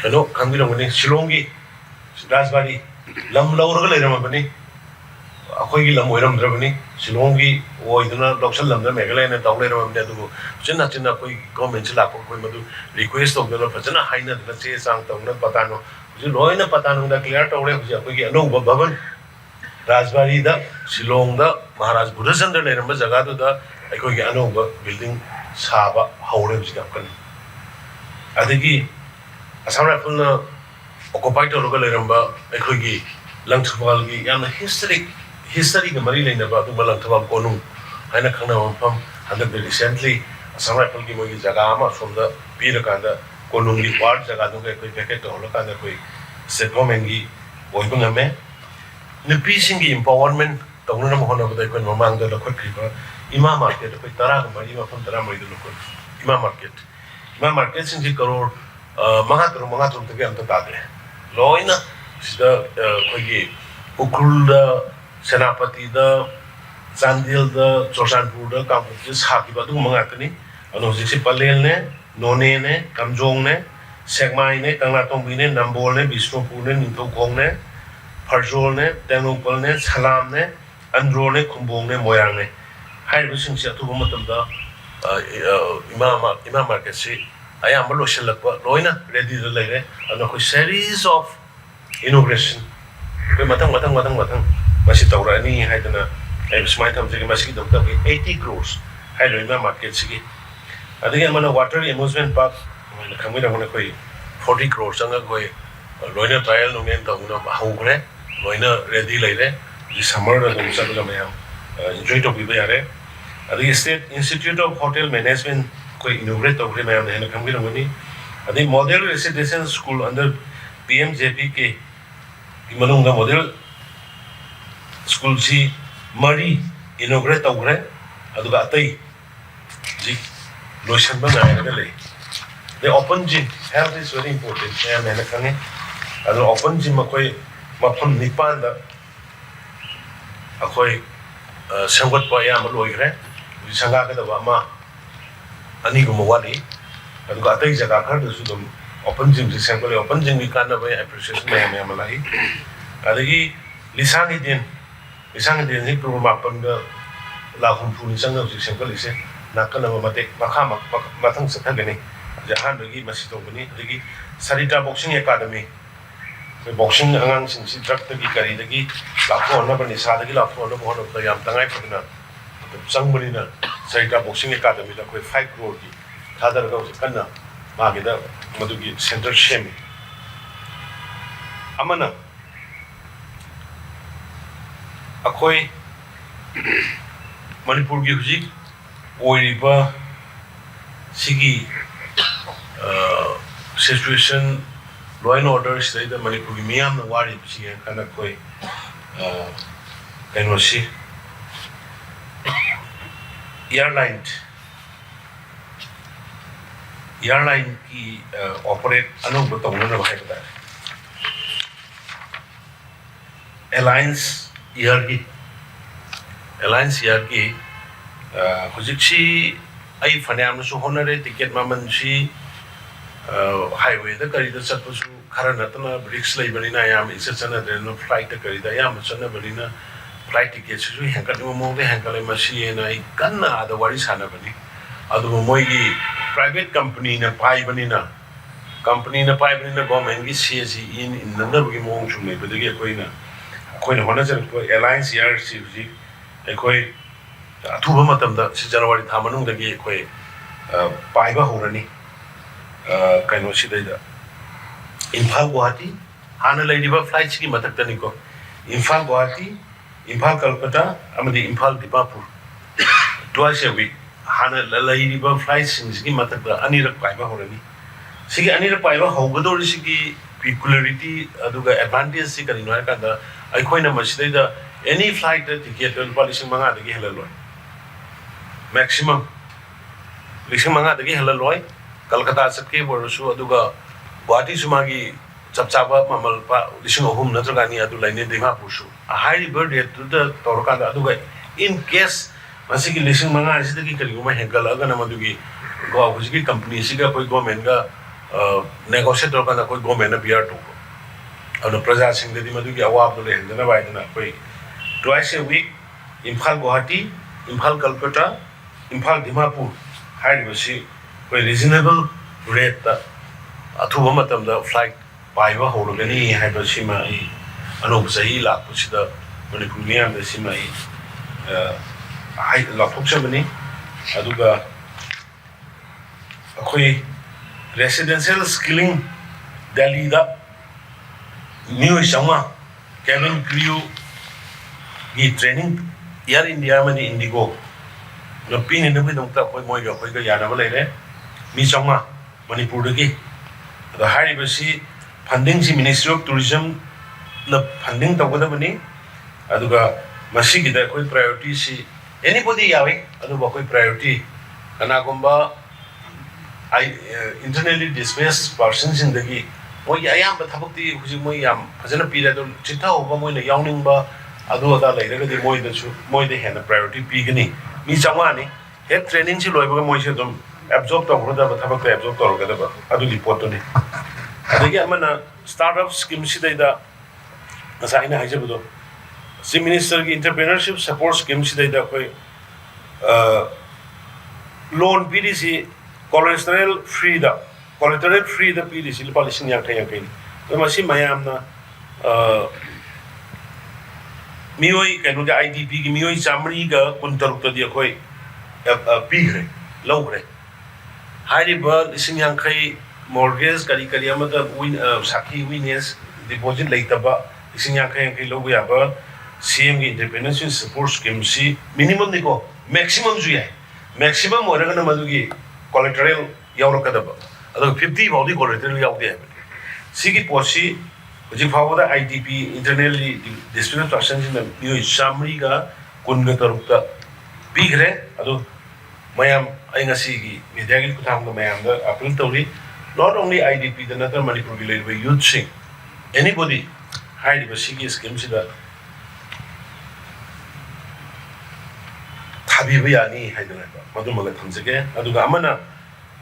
कनो खंगिरमनी शिलोंगी Rajbari lump लौरगा लेरमबनी अखोगी lump ओइरमद्रबनी शिलोंगी ओइदना लौसल lambda Meghalaya ने तौ लेरमबनी अदुगु चिन्ना चिन्ना कोई गवर्नमेंट से लाको कोई मदु रिक्वेस्ट तौदना फजना हाइना दना चे सांग तौना पतानो हुजि लोइना पतानो दा क्लियर तौरे हुजि अखोगी अनौब भवन राजबाड़ी दा शिलोंग दा महाराज बुद्धचंद्र लेरम जगह दा अखोगी अनौब बिल्डिंग साबा हौरे हुजि गाकन अदगी असम राइफल ना ऑक्युपाइड तौरगा लेरमबा अखोगी लंगथबाल की याना हिस्टरी के मरी लेनबा अदुमा लंगथबाल कोनुंग हाइना खंगना मफम हंदक रिसेंटली असम राइफल की मोगी जगह अमा सोमदा पीरकांदा कोनुंग की पार्ट जगह दुगे कोई पैकेट तौलकांदा कोई सेटलमेंट की ओइबंगमे नुपीसिंग की एम्पावरमेंट तौनना महनबदा कोई ममांगदा लखोख्रिबा इमा मार्केट कोई तरा मरी मफम तरा मरी लखो इमा मार्केट सिंजी करोड़ मंगा तरुं तगे अंत तादे लोइना सिदा कोई उखरुल सेनापति चांदिल चोरचानपुर कामपुर साखिबा दु मंगातनी अनो जिसे पलेल ने नोने ने कमजोंग ने सेगमाई ने कंगलातोंबी ने नंबोल ने बिष्णुपुर ने निंथौखोंग ने फरजोल ने तेंगुपल ने सलाम ने अंद्रो ने खुंबोंग ने मोयांग ने हाइबसिंग से अथुब मतमदा इमा मार्केट से अयाम लोशलक लोइना रेडी लेरे अनो कोई सीरीज ऑफ इनोग्रेशन कोई मतंग मसी तौरानी हाइदना स्माइ थमजे मसी दक्ता 80 crores हाइलो इमा मार्केट सिगी अदगे मन वाटर एम्यूजमेंट पार्क मन खमिरा मन कोई 40 crores संग कोई लोइना ट्रायल नोंगेन तौना हाउग्रे लोइना रेडी लेरे दि समर दम सबला मयाम एन्जॉय तो बिबे यारे अदगे state institute of hotel management कोई इनोग्रेट तौरे मयाम ने खमिरा मनी अदे model residential school under PMJP के मनोंगा मॉडल स्कूल सी मरी इनोग्रेट तौरे अदुगा अतई जी लोशन बनायरगा ले दे open gym health is very important मैंने खंगे अदो ओपन जिम कोई मफम निपान दा अखोई संगत पाया म लोइग्रे संगा के दबा मा अनि गुम वाली अदुगा अतई जगह खर दसु दम ओपन जिम से सेंगले ओपन जिम की काना बे एप्रिसिएशन में मलाई अदगी लिसांगी दिन नि प्रोग्राम मापन द लाहुम फुनि संग से सेंगले से नाकन मते मखा मथंग सथगनी जहान दगी मसी तोबनी अदगी सरिता बॉक्सिंग एकेडमी बॉक्सिंग अंगांग सिंसी ड्रग तगी करी दगी लाफो न बनि सादगी लाफो न बहन द याम तंगाई फदना संगबनिना सरिता बॉक्सिंग एकेडमी द कोई 5 crore की थादर गौ कन्ना मागे द मधुगी सेंटर सेमी अमना अखोई मणिपुर की हुजी ओइरिबा सिगी सिचुएशन लॉ एंड ऑर्डर सिदा मणिपुर की मियाम वारी सिगे खाना कोई कैनोसी एयरलाइन की ऑपरेट अनोब तौना भाई बता एलायंस एयर की हुजिक्सी आई फनामसु होनरे टिकेट ममनसी हाईवे द करीदा चतपसु खरा नतना रिक्स लेबनिना याम इसे चनद्रेन फ्लाइट करीदा याम चनबनिना फ्लाइट टिकेट सु हेंकट मोदे हेंकले मसीना आई कन्ना आदा वारी सानबनी अदु मोइगी प्राइवेट कंपनी ना पाइबनिना गवर्नमेंट की सीएसी इन नंदबगी मोंग सु लेबदगी कोइना होना चलपो एलायंस एयर सी हुजी अखोई अथुब मतमदा सि जनवरी था मनुंगदगी अखोई पाइबा होरनी कनो सिदैदा इम्फाल गुवाहाटी हाना लेदिबा फ्लाइट्स की मतकतनिको Imphal Guwahati Imphal Calcutta अमदि Imphal Deepapur twice a week Hana लेदिबा flights की मतकता अनिरक पाइबा होरनी सिगी अनिरक पाइबा होगदोरि सिगी peculiarity aduga advantage si kari no ka da aikoina masida any flight ticket lupa 5,000 dagi helaloi maximum 5,000 dagi helaloi Kolkata satke borusu aduga Guwahati sumagi chapchaba mamal pa 3,000 natragani adu laine Dimapur su a high bird rate to the torka aduga in case masigi 5,000 sidagi kari uma hegal aga namadugi go hujigi company siga koi government ga negotiate करना कोई government beer तो अब प्रजा सिंह दे मधुगी अवाब ले हंदना बायदना कोई twice a week Imphal Guwahati Imphal Calcutta Imphal Dimapur हाइबसी कोई reasonable rate ता अथुब मतम दा फ्लाइट पाइबा होरगनी हाइबसी मा ई अनोब सही लाखसिदा मणिपुर मियाम दा सिमा ई हाइ लाखोक्सबनी अदुगा अखोई residential skilling Delhi da new sama cabin crew की training Air India में Indigo जो पीने ने भी दुखता कोई मोई का याना वाले रे मी sama मणिपुर की तो हारी बसी funding C Ministry of Tourism ल funding तो कोई बनी अदुगा मसी की दा कोई priority सी anybody यावे अदुगा कोई priority कनागुम्बा internally displaced persons in the gi moi ayam ba thabukti huji moi yam phajana pira do chitha hoba moi na yawning ba adu ada leiraga di moi da chu moi de hena priority pi gani mi changwa ni he training chi loiba moi se dum absorb to hoda ba thabak absorb to roga da ba adu report to ni adagi amana startup scheme si da asa ina haje budo si minister ki entrepreneurship support scheme si da koi loan pdc collateral free da PDC lupa 5,000 तो मसी मयाम ना मियोई कनु दा IDP की मियोई चामड़ी का कुंतलुक तो दिया कोई पीघरे लौघरे हारी बर्ड 5,000 mortgage करी करी अमदा विन साखी विनेस डिपॉजिट लेतबा 5,000 लोग या बा CM की इंडिपेंडेंस सपोर्ट स्कीम सी मिनिमम निको मैक्सिमम जो है maximum ओरगना मदुगी collateral yaurokadaba ado 50 baudi collateral yaudde sigi posi hoji phawada IDP internally displaced persons in the new samri ga kunga tarukta pigre ado mayam ainga sigi media gi kutham ga mayam da appeal tawri not only IDP the another Manipur gi lewe youth sing anybody hide ba sigi scheme sida Habibi yani Hyderabad. Madu maga thamsege. Aduga amana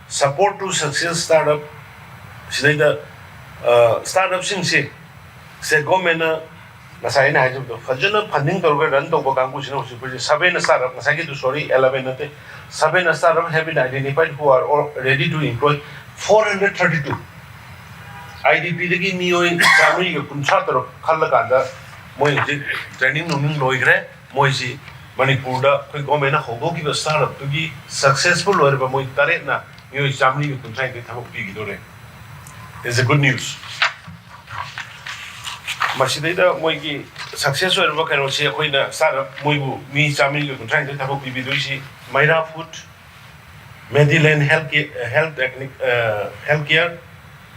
support to success startup. Sidai da startup sing se government na sai na hajo do. Fajana funding toruga run to ko kangu sino super seven startup. Na sai to sorry 11 nate. Seven startup have been identified who are all ready to employ 432. IDP degi niyo samri ko kuncha taro khalla kanda moi training nung loigre moi si Manipur da koi government na hobo ki startup to gi successful or ba moi tare na yo chamni ki kunchai ke thamok pi gi dore is a good news. Masidida moigi success or what can say a startup moibu me sammy trying to have a PBDC Myra Food, Mediland Healthcare,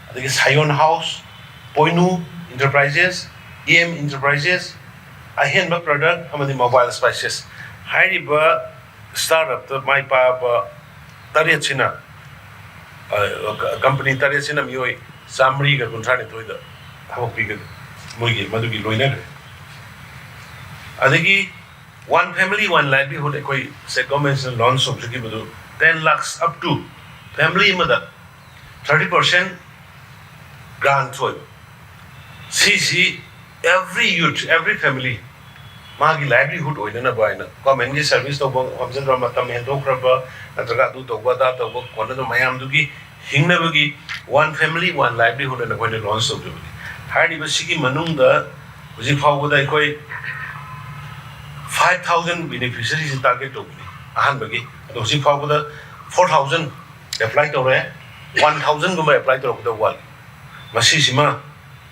I think Sion House, Poinu Enterprises, EM Enterprises, a handbag product, how many mobile spices. Highly startup that my papa Tariachina company Tariachina Mui, Samri Guntrani to the how big Mugi Madugi Loiner. I think one family, one livelihood, a government loans of 10 lakhs up to family mother 30% grant for CC every youth, every family. Magi livelihood oidana baina government service to option rama tam hendo kraba natraga du to bada to kona do mayam dugi hingna bagi one family one livelihood and going to launch of dugi hari basiki manung da uji phau da koi 5000 beneficiaries target to ahan bagi uji phau da 4000 apply to re 1000 guma apply to da wal masi sima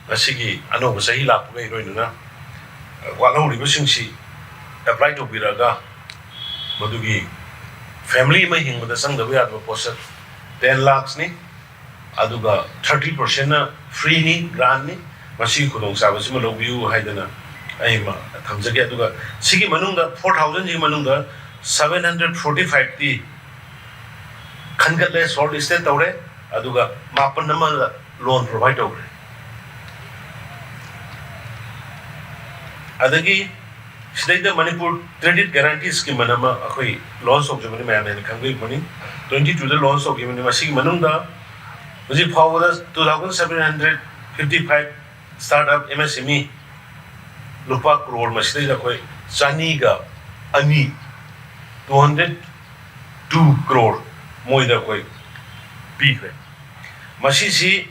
masigi ano sahi lak ngai roina apply to Biraga Madugi family may hing with the sung the way out of a poster 10 lakhs ni Aduga 30% free ni grant ni Mashi Kudong Savasimo view Haidana I'm Tamzaki Aduga Siki Manunga 4000 Manunga 745 the Kangatless or distant Aure Aduga Mapanama loan provider. Adagi, State Manipur Credit Guarantee Scheme Manama, Akoi, loans of Germany man and Kangi money, 22 the loans of Germany Masi Manunda, was it forward 2,755 startup MSME, Lupa Crore, Masida Koi, Saniga, Ani, 202 crore, Moida Koi, Pique. Masisi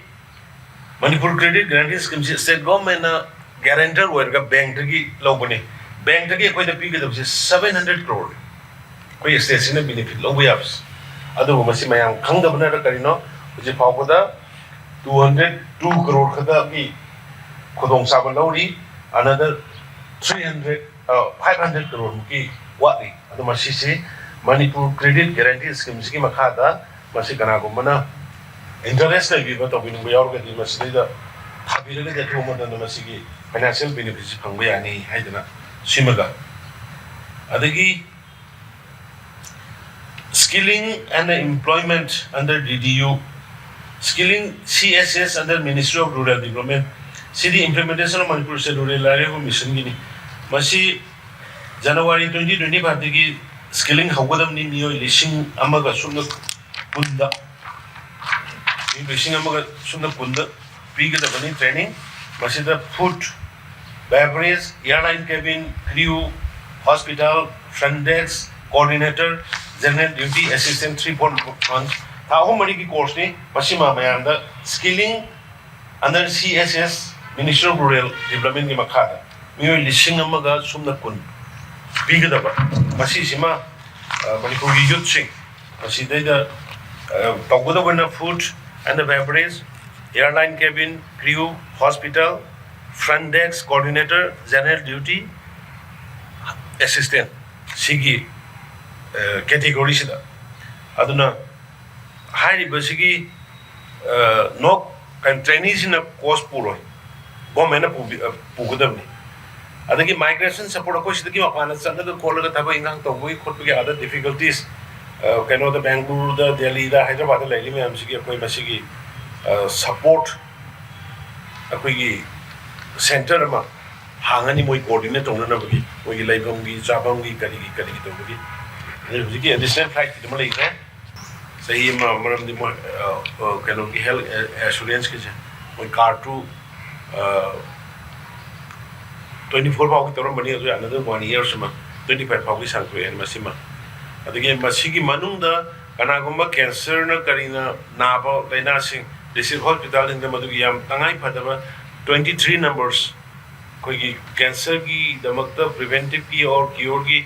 Manipur Credit Guarantee Scheme, state government. Guarantor where the bank to low money. Bank to get quite a big of 700 crore. Quay station a benefit low waves. Other Masimaya Kanga Banana Carino, which is Pagoda 202 crore Kadabi Kodong Sabalori, another 500 crore Muki Wati, other Masisi, Manipur Credit Guarantee Scheme Skimakada, Masikana International Viva of Winwoya in Masida. Happy to get home than the Masigi financial benefits from Bayani Haidana Shimaga. Adagi skilling and employment under DDU, skilling CSS under Ministry of Rural Development, city implementation of Manipur State Rural Area Mission Guinea. Masi January 2025 skilling Hawadam Nino Lishing Amaga Sunda Kunda. Lishing Amaga Sunda Kunda. Big the training, Masida food, beverage, airline cabin, crew, hospital, front desk, coordinator, general duty assistant 3 months. How many course ni? Masima Mayanda, skilling under CSS, Ministry of Rural Development ni Makada. Miyo Lishingamaga Sumna Kun. Big the Masisima, Manipur Youth Sing. Masida the Pagoda winner food and the beverage. Airline cabin, crew, hospital, front desk, coordinator, general duty, assistant, Sigi category. Aduna high basically no and trainees in a course puro. Gomena Pugadam. I think migration support of course the Kimapanas under the Kola Tabaingang to we could be other difficulties. Can the Bangalore, the Delhi, the Hyderabad, the Lady Mamsiki, Masigi. Support a center ama hangani moi coordinate on na bagi moi laibongi jabangi kari to bagi bagi additional flight to Malaysia sahi ma maram di mo kano ki health assurance ke moi car to 24 pau ki toron bani another 1 year sama 25 pau ki sang ko en masima adigi masigi manungda kanagumba cancer na karina naba laina sing District Hospital in the Madugiyam, Tangai Padava, 23 numbers. Kogi cancer ki, the Makta, preventive ki or cure ki,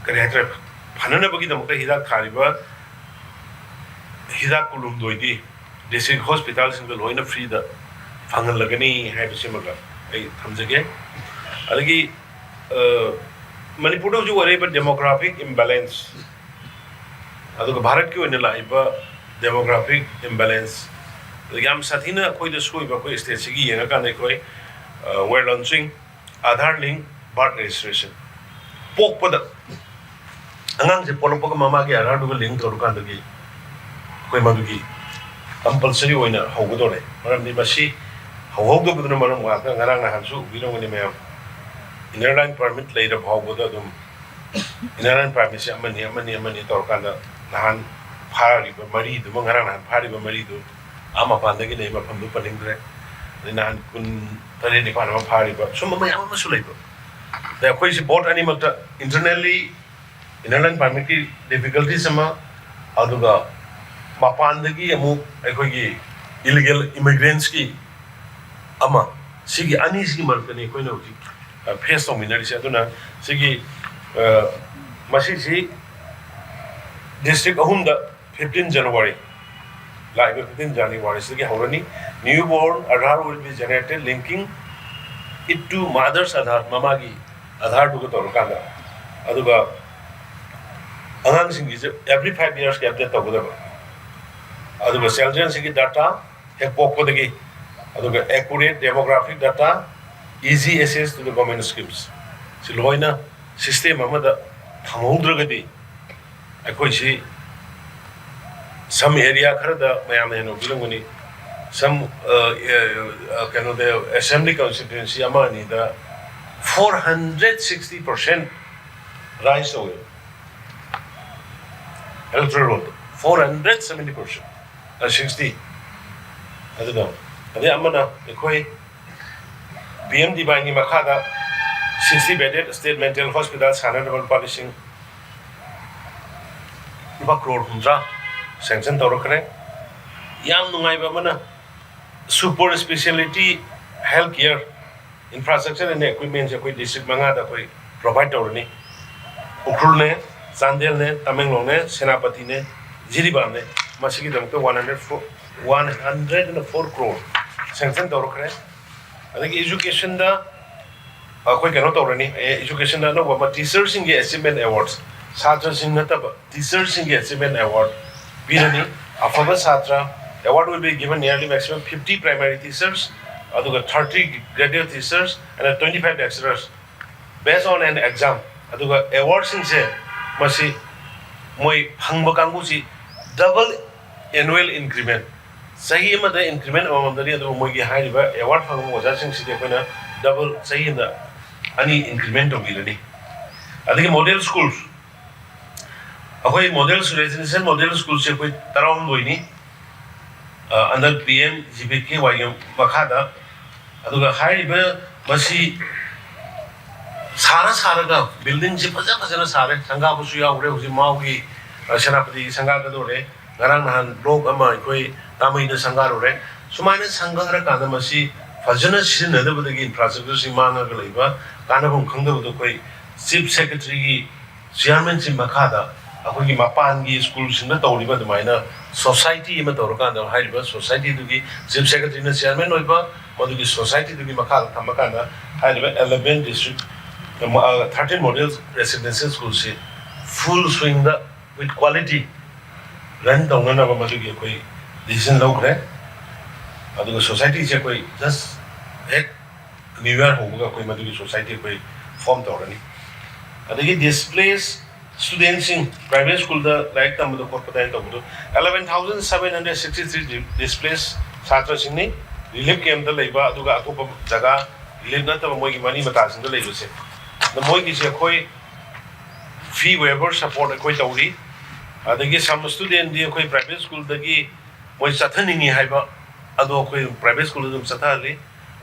Karatra, Hanana Bagi, the Mukta Hida Kariba, Hida Kulum Doidi, district hospital single loina free the fangal lagani hai bisimaga ai thamjage alagi manipur ju ware demographic imbalance aduga bharat ki oina laiba demographic imbalance yam sathina koi da soi ba koi state sigi yenga kan koi we're launching Aadhaar link birth registration pok pada angang je polong pok mama ki Aadhaar du link toru kan dagi koi madugi compulsory oina hogudore maram ni basi hawog do buduna maram wa ka ngarang na hansu bilong ni mem inner line permit later hogudо dum inner line permit se amani toru kan da nahan phari ba mari du ngarang nahan phari ba mari du ama pandagi nei ma phamdu paningre nahan kun tare ni pana phari ba sum ma yam ma sulai ba da koi se bot animal ta internally inner line permit ki difficulty sama aduga mapandagi amu akhoi illegal immigrants ki ama sigi ani sigi markani koi no ji face to minari se aduna sigi masi si district ahunda 15 January like 15 January sigi horani newborn Aadhaar will be generated linking it to mother's Aadhaar mamagi Aadhaar du ko torkanda aduga angang singi every 5 years ke update togudaba aduga children sigi data he pokkodagi aduga accurate demographic data easy access to the government schemes siloina system amada thamaudragadi akhoi si some area kharada mayam heno bilongani some kind of the assembly constituency amani the 460% rise over electoral vote 470% 60 I don't know ade amana ekhoi BMD bangi makhada 60 bedded state mental hospital sanadable polishing iba crore hundra sanction torokre yam nungai ba mana super specialty health care infrastructure and equipment se koi district manga da koi provide torni ukrul ne Chandel ne Tamenglong ne Senapati ne Jiribam ne masigi damto 104 crore sanction torokre adagi education da koi kano torani education da no ba teachers in achievement awards Satra Singh Nataba teachers in achievement award Birani Afaba Satra award will be given nearly maximum 50 primary teachers, 30 graduate teachers, and 25 lecturers based on an exam. Awards in say, masi moi hangba kangusi double annual increment. Sahi ma the increment among the other moi high award from was asking city double sahi in the any increment of Birani. I think model schools. Ahoy models residential model schools se koi tarawm doini under PM GPK wayam makhada aduga haiba masi sara ga building se phajana sare sanga busu yaure huji maugi senapati sanga ga dore garang nahan blog ama koi tamai na sanga rore sumaina sanga ra kana masi phajana sina da budagi infrastructure simana ga leiba kana bum khangda budu koi chief secretary gi chairman sim makhada akhoi mapan gi school sinna tawriba dumaina society ma tawrokanda haiba society dugi chief secretary na chairman oiba modugi society dugi makal thamakanda haiba 11 district 13 models residential schools se full swing the with quality run dongana ba modugi koi decision logre aduga society se koi just ek new year hoga koi modugi society koi form tawrani adagi displays students in private school the like the mudo korpata to mudo 11763 displaced chatra sing ni relief camp the leiba aduga atopa jaga relief na ta moi gi mani mata sing the leiba se the moi gi se khoi fee waiver support khoi tawri adagi some student di khoi private school dagi moi chathani ni haiba ado khoi private school dum chathali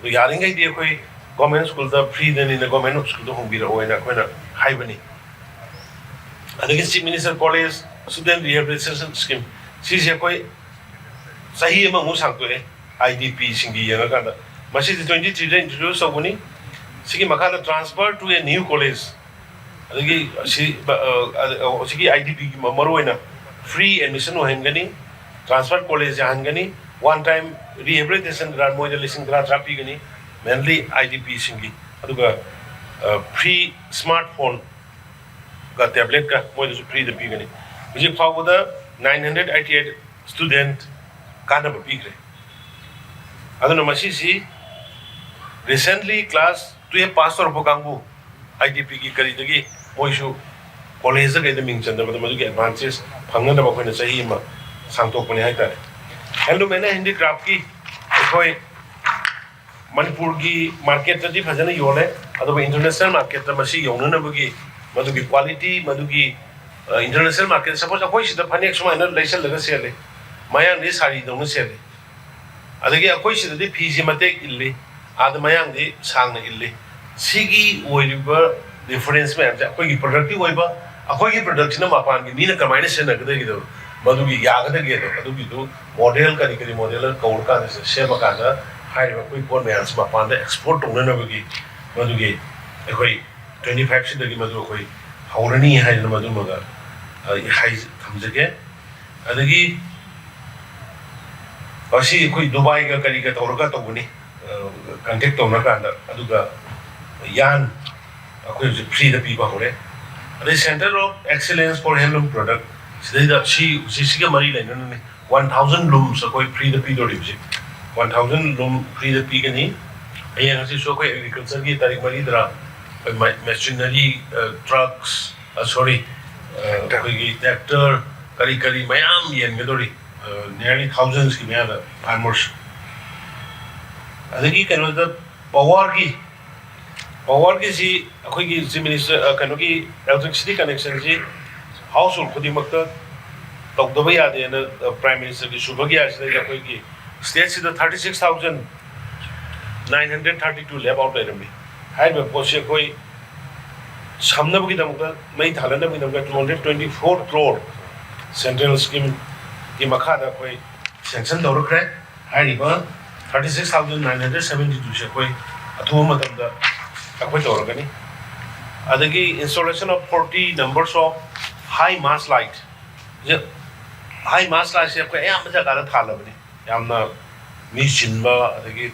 do yaringai di khoi government school the free then in the government school do hongbira oina khoina haibani adagi chief minister college student rehabilitation scheme si se koi sahi ma mu sang to IDP singi yanga kada masi 23 de introduce obuni sigi makala transfer to a new college adagi sigi IDP ki maroina free admission ho hengani transfer college hangani one time rehabilitation grant moida lising grant rapi gani mainly IDP singi aduga free smartphone ga tablet ka moida su free da pi gani biji phawda 988 student kana ba pi gre aduna masi si recently class 12 pass or pokangu IDP ki kari dagi moisu college ga da ming chandra ba madu advances phangna da ba khoi na sahi ma sangtok pani hai ta handloom and handicraft की कोई मणिपुर की market तदी फजने योले अदो international market त मसी YONO न बगी मदु की quality मदु की international market suppose अकोई सिदा फनेक सुमाइना लेसल लगा सेले मयांग नि सारी दोनो सेले अदगी अकोई सिदा दि फीजी मते इल्ले आद मयांग दि सांग न इल्ले सिगी ओइरिबा डिफरेंस में अकोई की प्रोडक्टिव ओइबा अकोई की प्रोडक्शन मापान की मीना कमाइने से नगदगी दो मधुगी यागदगी दो अदुगी दो मॉडल करी मॉडल कौर का से सेम का दा हाई कोई पोन में आंस मापान दा एक्सपोर्ट तोने नबगी मधुगी अकोई 25 से दगी मधु कोई हौरनी है न मधु मगा हाई थमजगे अदगी असी कोई दुबई का करी का तौर का तो बनी कांटेक्ट तो ना का अदुगा यान अकोई फ्री द पीपल होरे अदे centre of excellence for handloom product सिदा सी के मरी लेना ने 1000 looms कोई फ्री द पी दो रिबजे 1000 loom फ्री द पी गनी अये हसी सो कोई एग्रीकल्चर की तारीख मरी दरा मशीनरी ट्रक्स सॉरी कोई ट्रैक्टर करी मयाम येन गदोरी nearly thousands की मेरा farmers अदगी कनो द पावर की सी अखोई की सी मिनिस्टर कनो की इलेक्ट्रिसिटी कनेक्शन सी हाउस होल्ड खुदी मक्ता तौदबा यादे न प्राइम मिनिस्टर की सुबह या से अखोई की स्टेट से 36932 लेब आउट लेरमी हाई में पोसे कोई सामने की दमका मई थालना की दमका 224 crore सेंट्रल स्कीम की मखादा कोई सैंक्शन दौरखरे हाइबा 36972 से कोई अथुवा मतमदा अखोई दौरगनी अदगी installation of 40 numbers of high mass light जे high mass light से कोई याम जगह दा थालबनी यामना मी चिनबा अदगी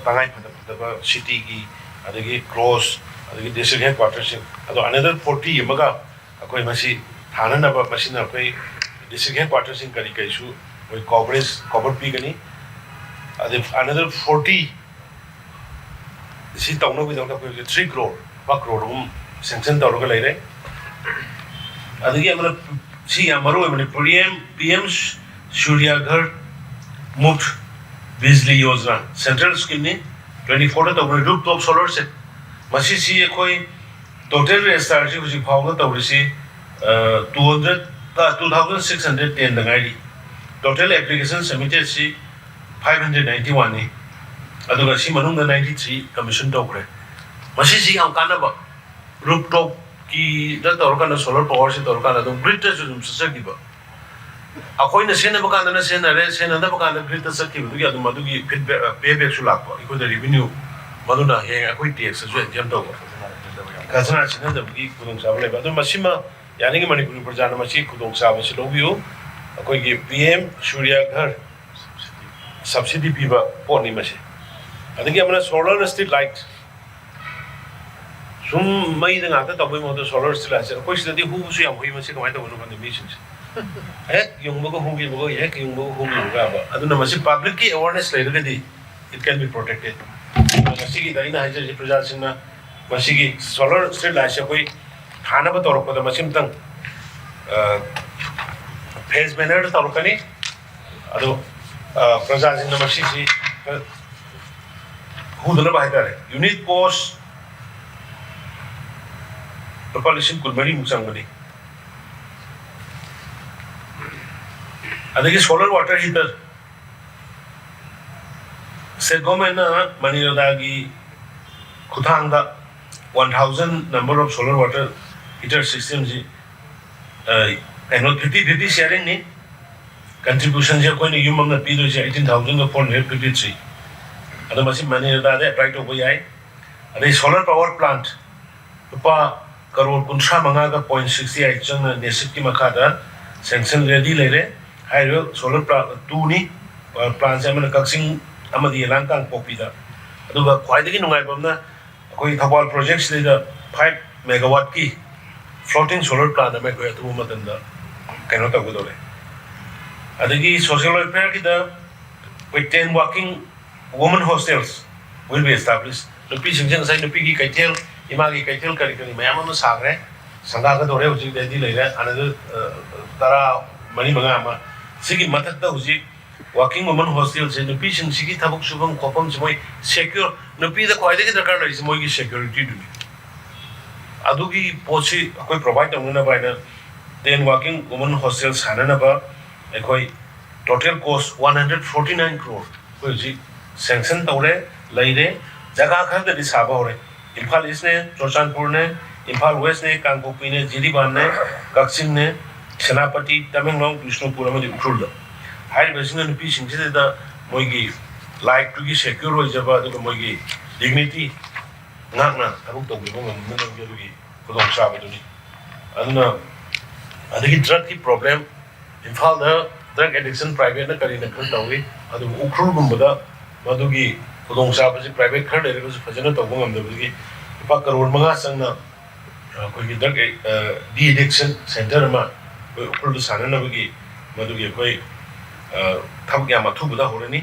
तंगाई फदबा सिटी की अदगी क्रॉस अदगी डिस्ट्रिक्ट हेडक्वार्टर्स अदो अनदर 40 यमगा कोई मसी थाननबा मसीना कोई डिस्ट्रिक्ट हेडक्वार्टर्स इन करी कैसु कोई कवर पी गनी अदे अनदर 40 सी तौनो भी दंका कोई 3 crore हम सैंक्शन तौरगा लेरे अदगी हमला सी यामरो मने पीएम सूर्याघर मुफ्त बिजली योजना सेंट्रल स्कीम ने 24 तौर रूफटॉप सोलर से मसी सी कोई टोटल रेस्टार से कुछ फाउगा तौर से 2610 दंगाई टोटल एप्लीकेशन सबमिटेड सी 591 ने अदुगा सी मनुंग 93 कमीशन तौरे मसी सी हम कानबा रूफटॉप की द तौर का सोलर पावर से तौर का तो ग्रिड से जुम ससकीबा अखोई न सेन बका न सेन रे सेन न बका न ग्रिड ससकीबा दुगी अदु मदुगी फीडबैक पेबैक सु लाको इको द रेवेन्यू मदुना हे अखोई टैक्स जो एग्जाम तो खजना छिन द बुगी कुदुंग साब ले अदु मसिमा यानी कि मणिपुर प्रजान मसी कुदुंग साब से लोबियो अखोई की पीएम सूर्याघर सब्सिडी पीबा पोनी मसे अदगी हमना सोलर स्ट्रीट लाइट सुम मई द गाता तबई मदो सोलर स्ट्रीट लाइट कोई सिदि हुबुसु याम होई मसे कमाय तबनो बन मिसिन युंगबो हुंगी बगो युंगबो हुंगी गाबा अदुना मसी पब्लिक की अवेयरनेस लेरगदि इट कैन बी प्रोटेक्टेड मसी की दाइना हाइजे प्रजा सिंना मसी की सोलर स्ट्रीट लाइट कोई थाना तौरप द मसिम तंग फेज बैनर तौरकनी अदो प्रजा सिंना मसी सी हुदना बाइतारे यूनिट कोस्ट लुपा लिसिंग कुलमरी मुचंगनी अदगी सोलर वाटर हीटर से गवर्नमेंट मनीरदागी खुथांगदा 1000 number of solar water heater system जी एनुअल 50-50 शेयरिंग ने कंट्रीब्यूशन जे कोई ने युमम न पीदो जे 18453 अदो मसी मनीरदादे अप्लाई तो कोई आए अदे सोलर पावर प्लांट लुपा करोड़ 35.68 जन नेसिप की मखादा सैंक्शन रेडी लेरे हाइरो सोलर प्लांट 2 नी प्लान से कक्सिंग लांकांग पोपीदा ख्वाई नुंगाइबमना अखोई थौबाल प्रोजेक्ट 5 मेगावाट की फ्लोटिंग सोलर प्लांट अमे कोई अतु मतंदा कनो तगदोरे अदगी सोशल वेलफेयर की with 10 working women hostels will be established. Nupi singjang sai nupi ki kaitel ima ki kaitel kari kari mayam ama sagre sanga ka dore uji dedi leire another tara mani manga ama sigi mathak da uji working women hostels se nupi sing sigi thabuk subam kopam jmoi secure nupi da kwai de darkar lai jmoi ki security du adugi pochi akoi provide tamna ba na 10 working women hostels hanana ba ekoi total cost 149 crore कोई sanction तौरे लेरे जगह खर दि साबा होरे Imphal east ने चोरचानपुर ने Imphal waste ने कांगपोपी ने जिरीबान ने कक्सिंग ने सेनापति तमेंगलोंग विष्णुपुर में उखरुल हाई बेसिंग नुपी सिंगसे दा मोइगी लाइक टुगी सिक्योर होय जबा दु मोइगी डिग्निटी नाकना थाबुक तौबिबो ngमनो गेरुगी खुदों साबदुनी अदुना अदगी ड्रग की प्रॉब्लम इम्फाल दा ड्रग एडिक्शन प्राइवेट ना करी नखर तौगी अदु उखरुल गुंबदा मदुगी खुदों साबसे प्राइवेट खर लेरबस फजना तौबो ngमदबगी पा करोड़ मंगा संगना कोई ड्रग डी एडिक्शन सेंटर मा कोई उखरुल साननबगी मदुगी कोई थब या मथुबदा होरनी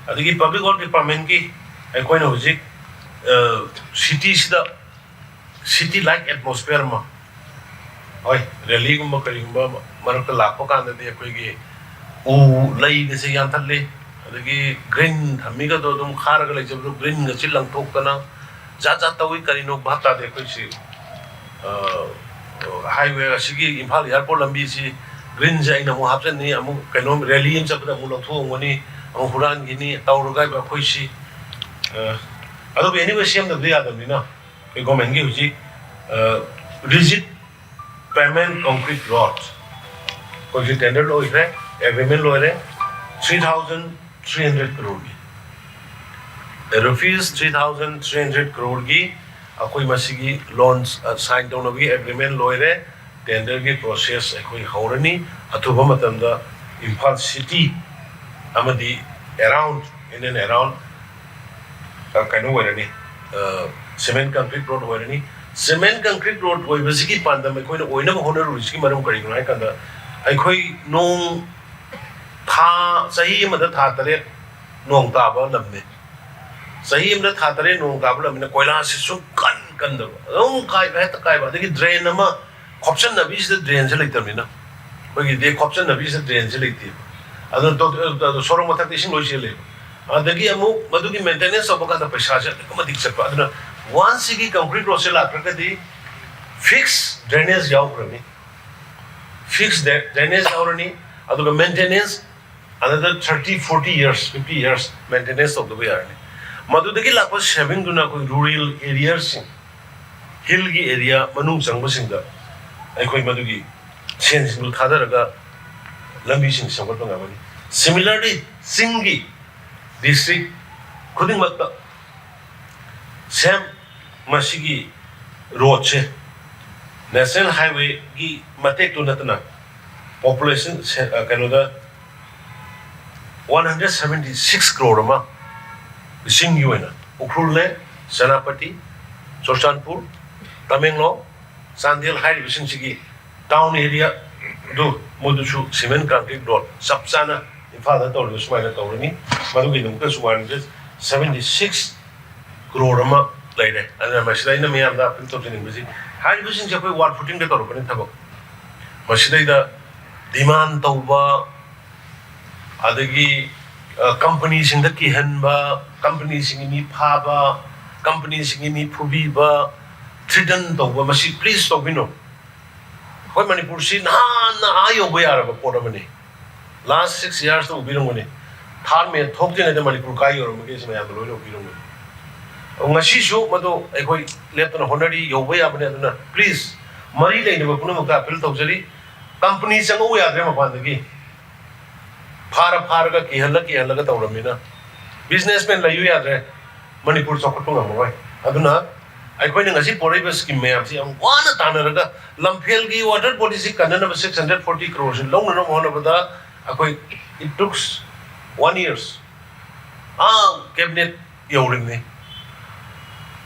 अदगी पब्लिक वर्क डिपार्टमेंट की अकोइना हुजिक सिटी सिदा सिटी लाइक एटमॉस्फेयर मा ओय रैली गुंबा करिंबा मरक लाखो कांददे अकोइगी उ लई गसे यांथले अदगी ग्रीन थमीगा दो दुम खारगा लेजबदो ग्रीन गछि लंथोकना जा जा तवी करिनो भाता दे कोइसि हाईवे असिगी इम्फाल एयरपोर्ट लंबी सि ग्रीन जाइना मु हापजनी अमु कनो रैली इन सबदा मु लथोंगनी अमु हुरान गिनी तौरगा बा कोइसि अदो एनीवे सेम द यादमनिना के गवर्नमेंट गी हुजि रिजिड पेमेंट कंक्रीट रोड कोइ टेंडर लोइरे एग्रीमेंट लोइरे 3,300 crore की रुपीस 3,300 crore की अकोई मसीगी लोन्स साइन तौनबगी एग्रीमेंट लोइरे टेंडर की प्रोसेस अकोई हौरनी अथुबा मतंदा इम्फाल सिटी अमदी अराउंड इन एंड अराउंड कनो वरनी सीमेंट कंक्रीट रोड वरनी सीमेंट कंक्रीट रोड वही बसीगी पांदम अकोई ओइना होनर रुस्की मरम करिनो है कंदा अकोई नोंग था सही मद था तरे नोंग ताबा लमने सही मद था तरे नोंग ताबा लमने कोयला से सु कन कन दब ओं काय है त काय बादगी ड्रेन अमा ऑप्शन नबी से ड्रेन से लेतमिना कोई दे ऑप्शन नबी से ड्रेन से लेती अदो तो सोरो मथा दिसिंग लोइ से ले अदगी अमु मदुगी मेंटेनेंस सब का पैसा से कमदिक से अदना वंस की कंक्रीट रोड से लाक्रकदी फिक्स ड्रेनेज याव प्रमी फिक्स ड्रेनेज यावरनी अदुगा maintenance another 30-40 years 50 years maintenance of the way arni madudagi lakpa saving duna koi rural areas hill gi area manung changba singda aikoi madugi sen sing thadaraga lambi sing sabat ngabani similarly singi district khuding makta same masigi road che national highway gi matek tu natna population kanoda 176 crore ma sing yuena ukhul le senapati chorchanpur tamenglong sandil hai bising sigi town area do modusu cement concrete road sapsana infada to lu smaina to ni madugi nung ka 176 crore ma laide ana masidai na miyam da pin to jinin bisi hai bising je koi wall footing de to ro ni thabo masidai da demand tauba adagi company sing da ki hanba company sing ni phaba company sing ni phubi ba threaten to ba masi please to bino hoi manipur si na ayo ba yar ba pora mani last 6 years to birong mani thar me thok jene de manipur kai yor me ke sama ya lo birong mani ngasi shu mado ekoi leptona honari yo ba ya bane aduna please mari le ne ba punu ka appeal to jari company sang o ya de ma pandagi फार का किहल का तौरमीना businessman लयु यादरे मणिपुर चौखटपो ngमबाय अदुना अखोइना ngasi पोरैबा स्कीम मैम से हम वाना तानरगा लमफेल की वाटर पॉलिसी कननब 640 crore से लौननो मोहनबदा अखोइ it takes 1 years cabinet yauring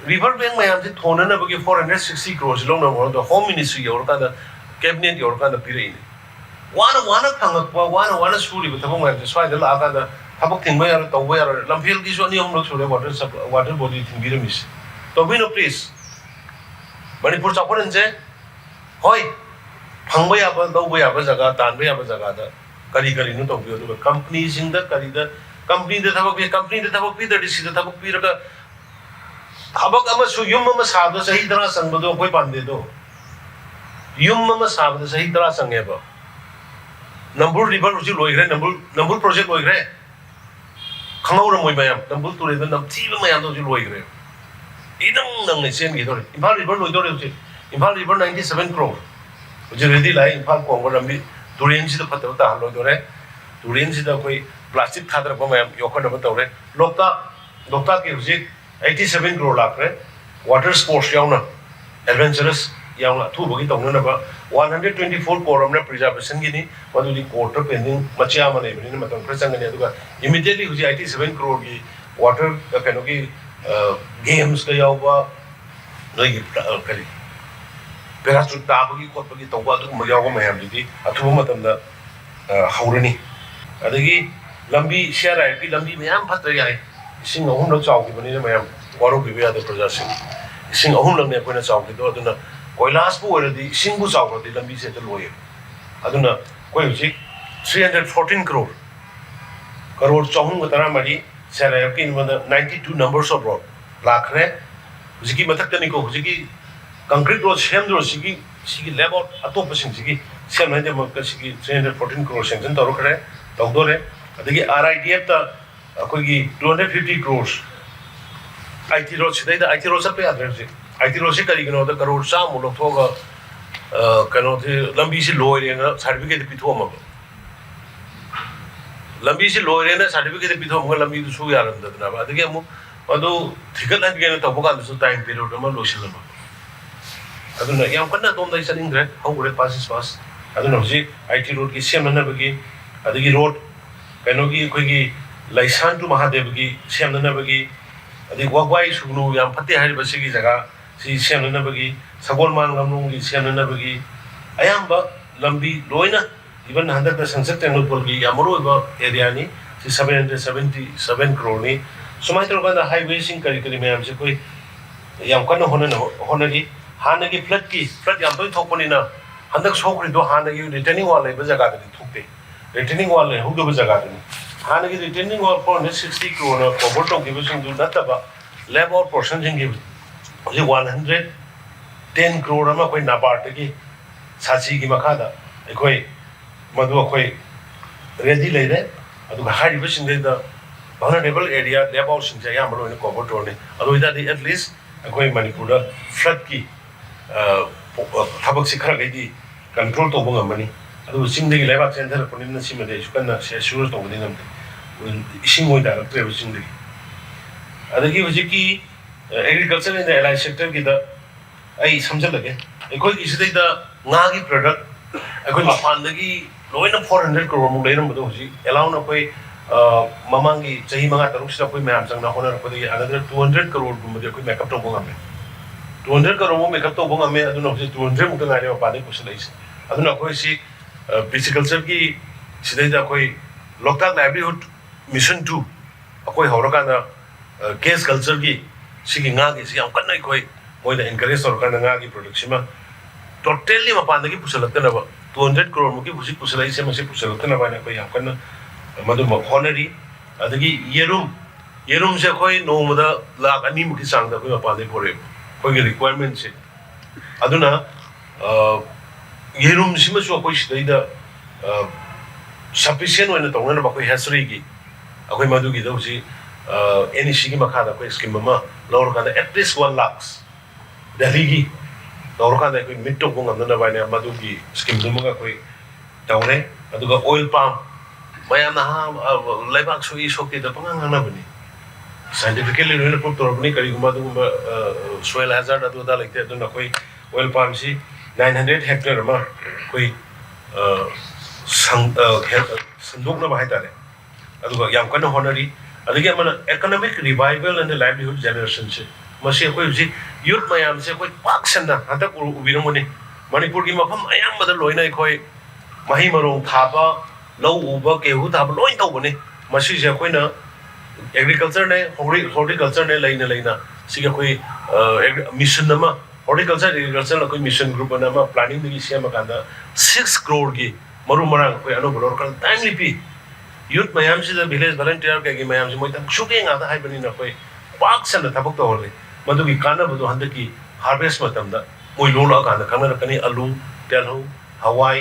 river bank mayam se thona na bagi 460 crores long na the home ministry yaur ka da cabinet yaur ka da pire ni wana phangak pa wana suri ba thabong mayam se swai da la ka da thabok thingba yar tawba yar lamphel ki so ni hom lok sure water body thingbi remis to bino please manipur chapon je hoi phangba ya ba dawba ya ba jaga tanba ya ba jaga da kari nu to bio to company sing da kari da company da thabok pi da disi da thabok pi ra ka habak ama su yum ama saab da sahi tarah sang ba do koi pande do yum ama saab da sahi tarah sang ba Nambur river uji loi gre Nambur project loi gre khangau ra moi mayam Nambur tu re da nam thi ba mayam do uji loi gre inang ne sen gi do Imphal river loi do re uji Imphal river 97 crore uji ready lai Imphal ko ngor rambi Durian si da phatta ta loi do re Durian si da koi plastic khadra ba mayam yokha na ba to re lokta ki uji 87 crore lakh re water sports yauna adventurous yauna thu bagi tong na ba 124 crore amna preservation gi ni madu di quarter pending machia ma nei ni matam prasang ni aduga immediately huji 87 crore gi water kano gi games ka yawa noi kali parachute ta bagi kot bagi tawba du ma yawa mayam di athu matam da haurani adagi lambi share ai pi lambi mayam phatra yai ising ahum lo chaw ki bani na mayam waro bi ya de praja sing ising ahum lang ne koina chaw ki do aduna koilas bu ore di ising bu chaw di lambi se to loye aduna koi ji 314 crore chahum ga tara mari sara yakin bana 92 numbers of road lakhre jiki mathak tani ko jiki concrete road shem road sigi level atop sing jiki shem na de ma ka sigi 314 crore sanction to rokre to do re adagi RIDF ta अखोगी 250 crores IT road से दा IT road सब पे आदर से IT road से करी गनो दा करोड़ सा मुल्क थोगा कनो थे लंबी से लोयर ना सर्टिफिकेट पिथो मग लंबी से लोयर ना सर्टिफिकेट पिथो मग लंबी तो सु यार अंदर ना बात के मु अदो थिकल ना के तो बका तो टाइम पीरियड में लोशन लम अदुना याम कन्ना दोम दा सनिंग रे हाउ रे पास अदुना जी IT road की सेम ना बगी अदगी रोड कनो की कोई की Laisan tu Mahadev ki siam na bagi adi wagwai sugnu yam phate hari basi ki jaga si siam na bagi sagol man ngamung ki siam na bagi ayam ba lambi loina even handa da sansak technology ki yamro ba area ni si 777 crore ni sumai tro ba highway sing kari me am se koi yam kan hona ni hana ki flood yam to thopani na handak sokri do hana ki retaining wall ba jaga da thukte retaining wall hu do ba jaga da hana ki retaining wall for 160 crore na cover to give us do not ba lab or portion jing give only 110 crore ma koi na part ki sachi ki makha da koi madu koi ready lai re adu hari ba sing da vulnerable area lab or sing ja ma lo ne cover to ne adu ida at least koi manipur da flood ki thabak sikhar gai di control to bang amani adu sing de lab center ko ni sim de su kan na se sure to ni nam ising oi da tre sing de adagi hujiki agriculture in the allied sector ki da ai samjha lage koi ki sidai da nga gi product koi mapan da gi loina 400 crore mu leiram do huji allow na koi mamang gi chahi manga taruk sida koi mayam sang na hona ko de another 200 crore mu de koi makeup to bongam 200 crore mu makeup to bongam aduna huji 200 mu ka ngare pa de kuslai aduna koi si pisciculture ki sidai da koi loktak livelihood mission 2 akoi horoka na case culture ki sigi nga ki si am kan nai koi moi da encourage tor kan nga ki production ma totally ma pan ki pusalak na ba 200 crore mu ki busi pusalai se ma se pusalak na ba na koi am kan madu ma honori adagi yerum se koi no mu da lakh ani mu ki sang da koi ma pan de pore koi ki requirement se aduna yerum sima so koi sidai da sufficient when to na ba koi history ki akoi madu ki da si NEC ki makha da koi scheme ma lor ka da at least 1 lakhs Delhi ki lor ka da koi mid to bung am na ba ne madu ki scheme du ma koi tawre adu ga oil palm maya na ha laibak so I so ki da pang na bani scientifically no proof to bani kari ma du soil hazard adu da like adu na koi oil palm si 900 hectare ma koi sanduk na ba hai tare aduga yam kana honari adigi amana economic revival and the livelihood generation se masi koi ji youth mayam se koi paksana hata ubiromone manipur gi mafam ayam bada loina koi mahi marong thaba lau uba kehu thaba loin tawbane masi se koi na agriculture ne horticulture ne laina siga koi mission nama horticulture agriculture la koi mission group na ma planning gi siama kanda 6 crore gi maru marang koi anu bolor kan timely pi youth mayam si the village volunteer ke gi mayam si moi tam shuke nga da haibani na koi paksana thabak tawle मधुगी कानबदो हंदकी harvest मतमदा मोय लोला कान खंगरकनी आलू तेलहु हवाई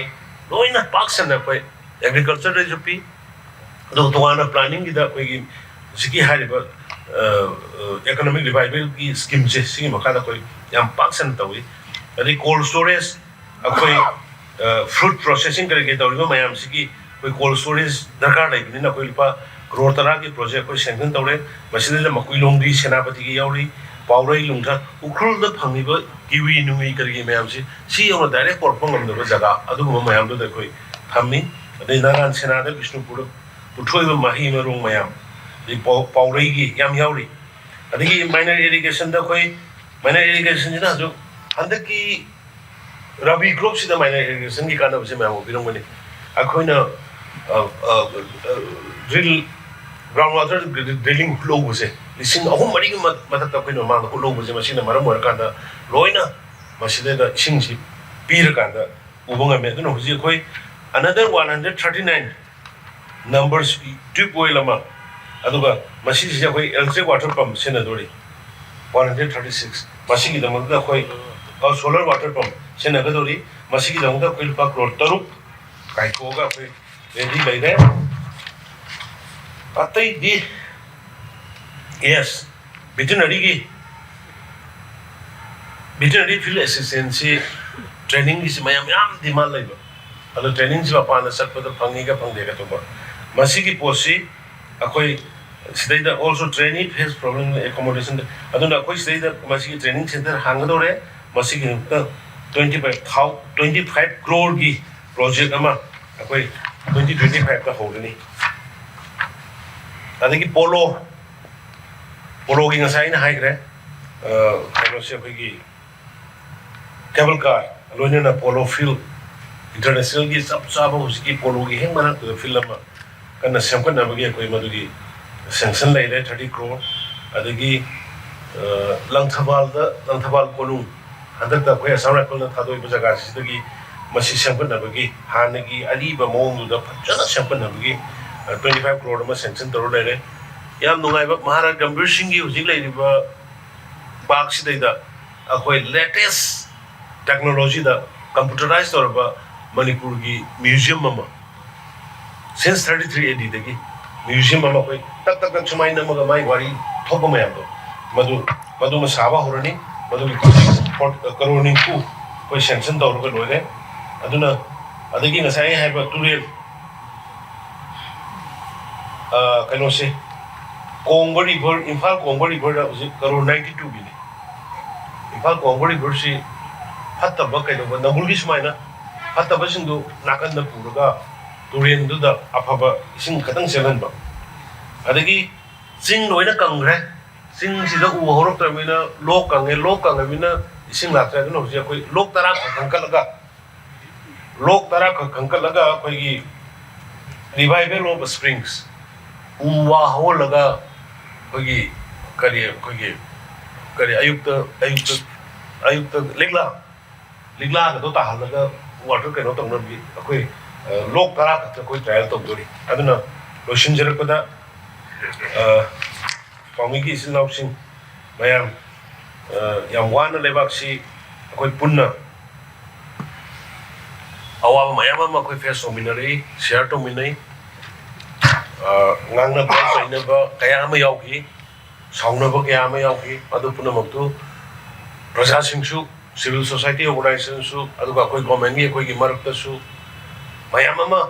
लोइना पाक्सन कोई agriculture recipe दो तोना प्लानिंग गिदा कोई सिकी हारिबा इकोनॉमिक रिवाइवल की स्कीम से सिगी मकादा कोई याम पाक्सन तवी अदि कोल्ड स्टोरेज अकोई फ्रूट प्रोसेसिंग करके तवरिबा मयाम सिगी कोई कोल्ड स्टोरेज दरकार लेबिना कोई लिपा करोड़ तरह की प्रोजेक्ट कोई सेंक्शन तवरे मसिदे मकुइलोंगी सेनापति की यावरी पावरई लुंथा उखरुल द फंगिबा गिवी नुई करगे मैम सी ओन डायरेक्ट परफॉर्म गमदब जगह अदुगुम मैम दो देखोय थम्मी अदे नारायण सेना द विष्णुपुर पुथोइबा माही मरों मैम दि पावरई गी याम यावरी अदगी माइनर इरिगेशन द कोई माइनर इरिगेशन जिना जो हंदकी रबी क्रॉप सिदा माइनर इरिगेशन की काना बसे मैम बिरंगने अखोइना ड्रिल ग्राउंड वाटर ड्रिलिंग लोबसे लिसिंग अहम मरी मथक अखोइना मांग को लोबसे मसिना मरम वरकांदा लोइना मसिदे द इसिंगसि पीरकांदा उबंगमे दुनो हुजि अखोइ another 139 numbers tube oil ama aduga masi ji अखोइ इलेक्ट्रिक वाटर पंप सेना दोरी 136 मसी की दमक द अखोइ सोलर वाटर पंप सेना गदोरी मसी की दमक द अखोइ लुपा करोड़ तरुक काइकोगा अखोइ रेडी लैरे अतै दि yes veterinary field assistance training is mayam yam demand laiba ado training ji apana satpada phangi ga phangde ga to ba masi ki posi akoi sidai da also trainee face problem accommodation ado na akoi sidai da masi ki training center hangdore masi ki 25 crore ki project ama akoi 2025 ka hodani adagi polo की ngasai na hai gre kano se khoi cable car loina na polo field international ki sab sab uski polo ki heng mana to film ma kana samkan na bagi koi madu ki sanction lai le 30 crore adagi langthabal kolung hadak da koi asam rakol na thadoi ba jaga sidagi masi samkan na bagi hanagi ali ba mong da phajana samkan na bagi 25 crore ma sanction toro lai le याम नुंगाइबा महाराज गंभीर सिंह की हुजिक लाइरिबा बाग सिदैदा अखोइ latest technology दा computerize तौरबा मणिपुर की museum ममा सिंस 33 AD दगी म्यूजियम ममा कोई तक तक सुमाइ नमगा माइ वारी थोप मयाम दो मधु मसाबा होरनी मधु करोनी को कोई सेंक्शन तौरबा लोरे अदुना अदगी नसाई हाइबा तुरेल कनो से Congo River, Imphal Congo River was karo 92 bini. Imphal Congo River si hatta ba kai do na bulgi sumaina hatta ba sing do nakan na puraga turin do da aphaba sing katang selan ba. Adagi sing loina kangre sing si da u horok ta mina lok kang mina sing la ta no si koi lok tara khangkal laga koi gi revival of springs uwa ho laga kogi kari ayukta ligla ga do ta halaga water kano tong na bi akoi lok tara ka koi trial tong dori aduna lotion jarapada pangi ki sinau sing mayam yam wana lebak si akoi punna awa mayam ma koi face ominari share to minai ngang na ba sai na ba kaya ma yaw ki saung na ba kaya ma yaw ki adu puna mak tu praja sing su civil society organization su adu ka koi government ni koi ki marak ta su mayam ma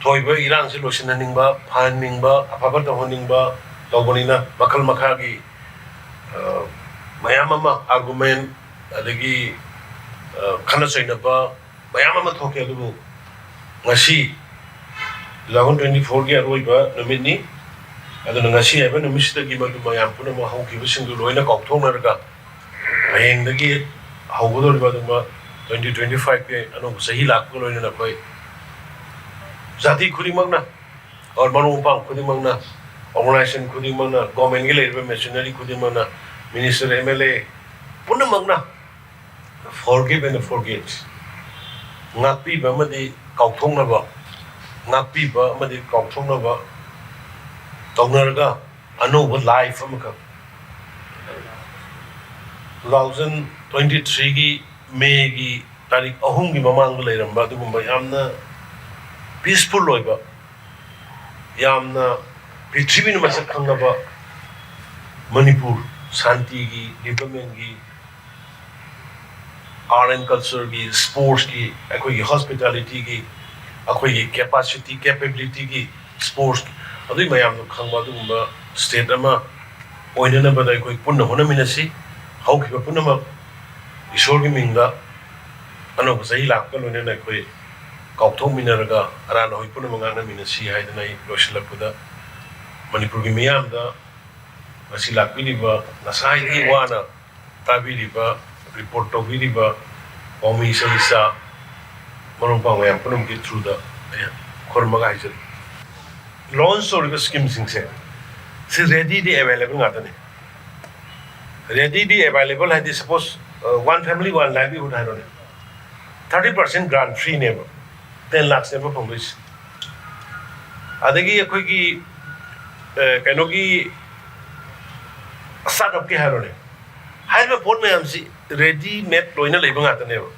thoi ba irang se losin ning ba phan ning ba apabar ta honing ba tawbani na makal makha gi mayam ma argument adagi khana sai na ba mayam ma thoke adu ngasi 2024 की अरोइबा नुमितनी अदुना ngasi haiba numisida gi madu mayam puna ma hauki bisingu loina kaukthonarga hayengdagi haugodoriba duma 2025 ke anu sahi lakko loina na koi jati khudimagna और मनोपांग खुदिमंगना organization खुदिमंगना government के level में machinery खुदिमंगना minister MLA पुनमंगना forgive and forget ngakpi ba madi kaukthongna ba ngakpi ba madi kaukthongna ba tawnarga anuba life amaka 2023 gi May gi tarik ahum gi mamang leiramba adugumba yamna peaceful loiba यामना पृथ्वी में मसक खंगबा मणिपुर शांति की development की art and culture की sports की अखोई hospitality की अखोई capacity capability की स्पोर्ट्स अदुई मयाम खंगबा दुगुंबा स्टेट अमा ओइनना बदाई कोई पुन्ना होनमिनसी हौखिबा पुन्नम ईश्वर की मिंगदा अनोब सही लाकल ओइनना कोई काउथों मिनरगा अरान होई पुन मंगाना मिनसी हाइदना लोशलपदा मणिपुर की मियामदा मसी लाकपिलिबा नसाई दी वाना ताबिलिबा रिपोर्ट तोबिलिबा ओमी सलिसा मरोंपा वयाम पुनम की थ्रू द खोरमगा हाइजर लॉन्च तोरिबा स्कीम सिंगसे से रेडी दी अवेलेबल गातने रेडी दी अवेलेबल है दी suppose one family one livelihood हाइरोने 30% ग्रांट फ्री नेबो 10 lakhs never promise. Adagi अखोई की कहनो की startup के हारोने हायर में फोन में हमसी ready made लोइना लेबंग आते ने वो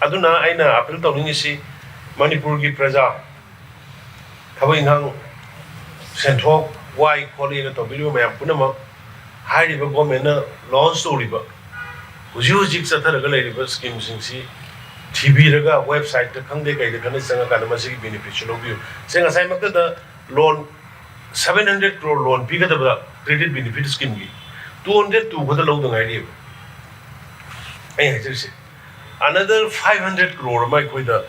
अदुना आइना अपील तौनिंग इसी मणिपुर की प्रजा थबो इंगांग सेंट्रल वाई कॉलेज तो बिल्कुल मैं अपने में हायर इबा गवर्नमेंट लॉन्च तोरिबा हुजी चथरगा लेरिबा स्कीम सिंगसी TVरगा वेबसाइट त खंगदे कई द खने संगा कान मसी बेनिफिट लोबियो सेंगा साइ मक द लोन 700 crore लोन पिगा द क्रेडिट बेनिफिट स्कीम की 202 खद लौ द गाइडी ए हेजसे अनदर 500 crore माइ कोइ द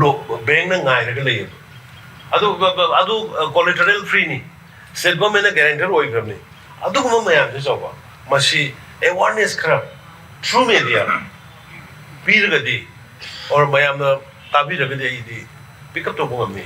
लो बैंक न गाइ रगा लेय अदु कोलेटरल फ्री नि स्टेट गवर्नमेंट न गारंटर ओइ गबनि अदु गुम मयाम से जौबा मसी अवेयरनेस खरा थ्रू मीडिया पीरगदी और मयाम ताबी रगदे पिकअप तो गमि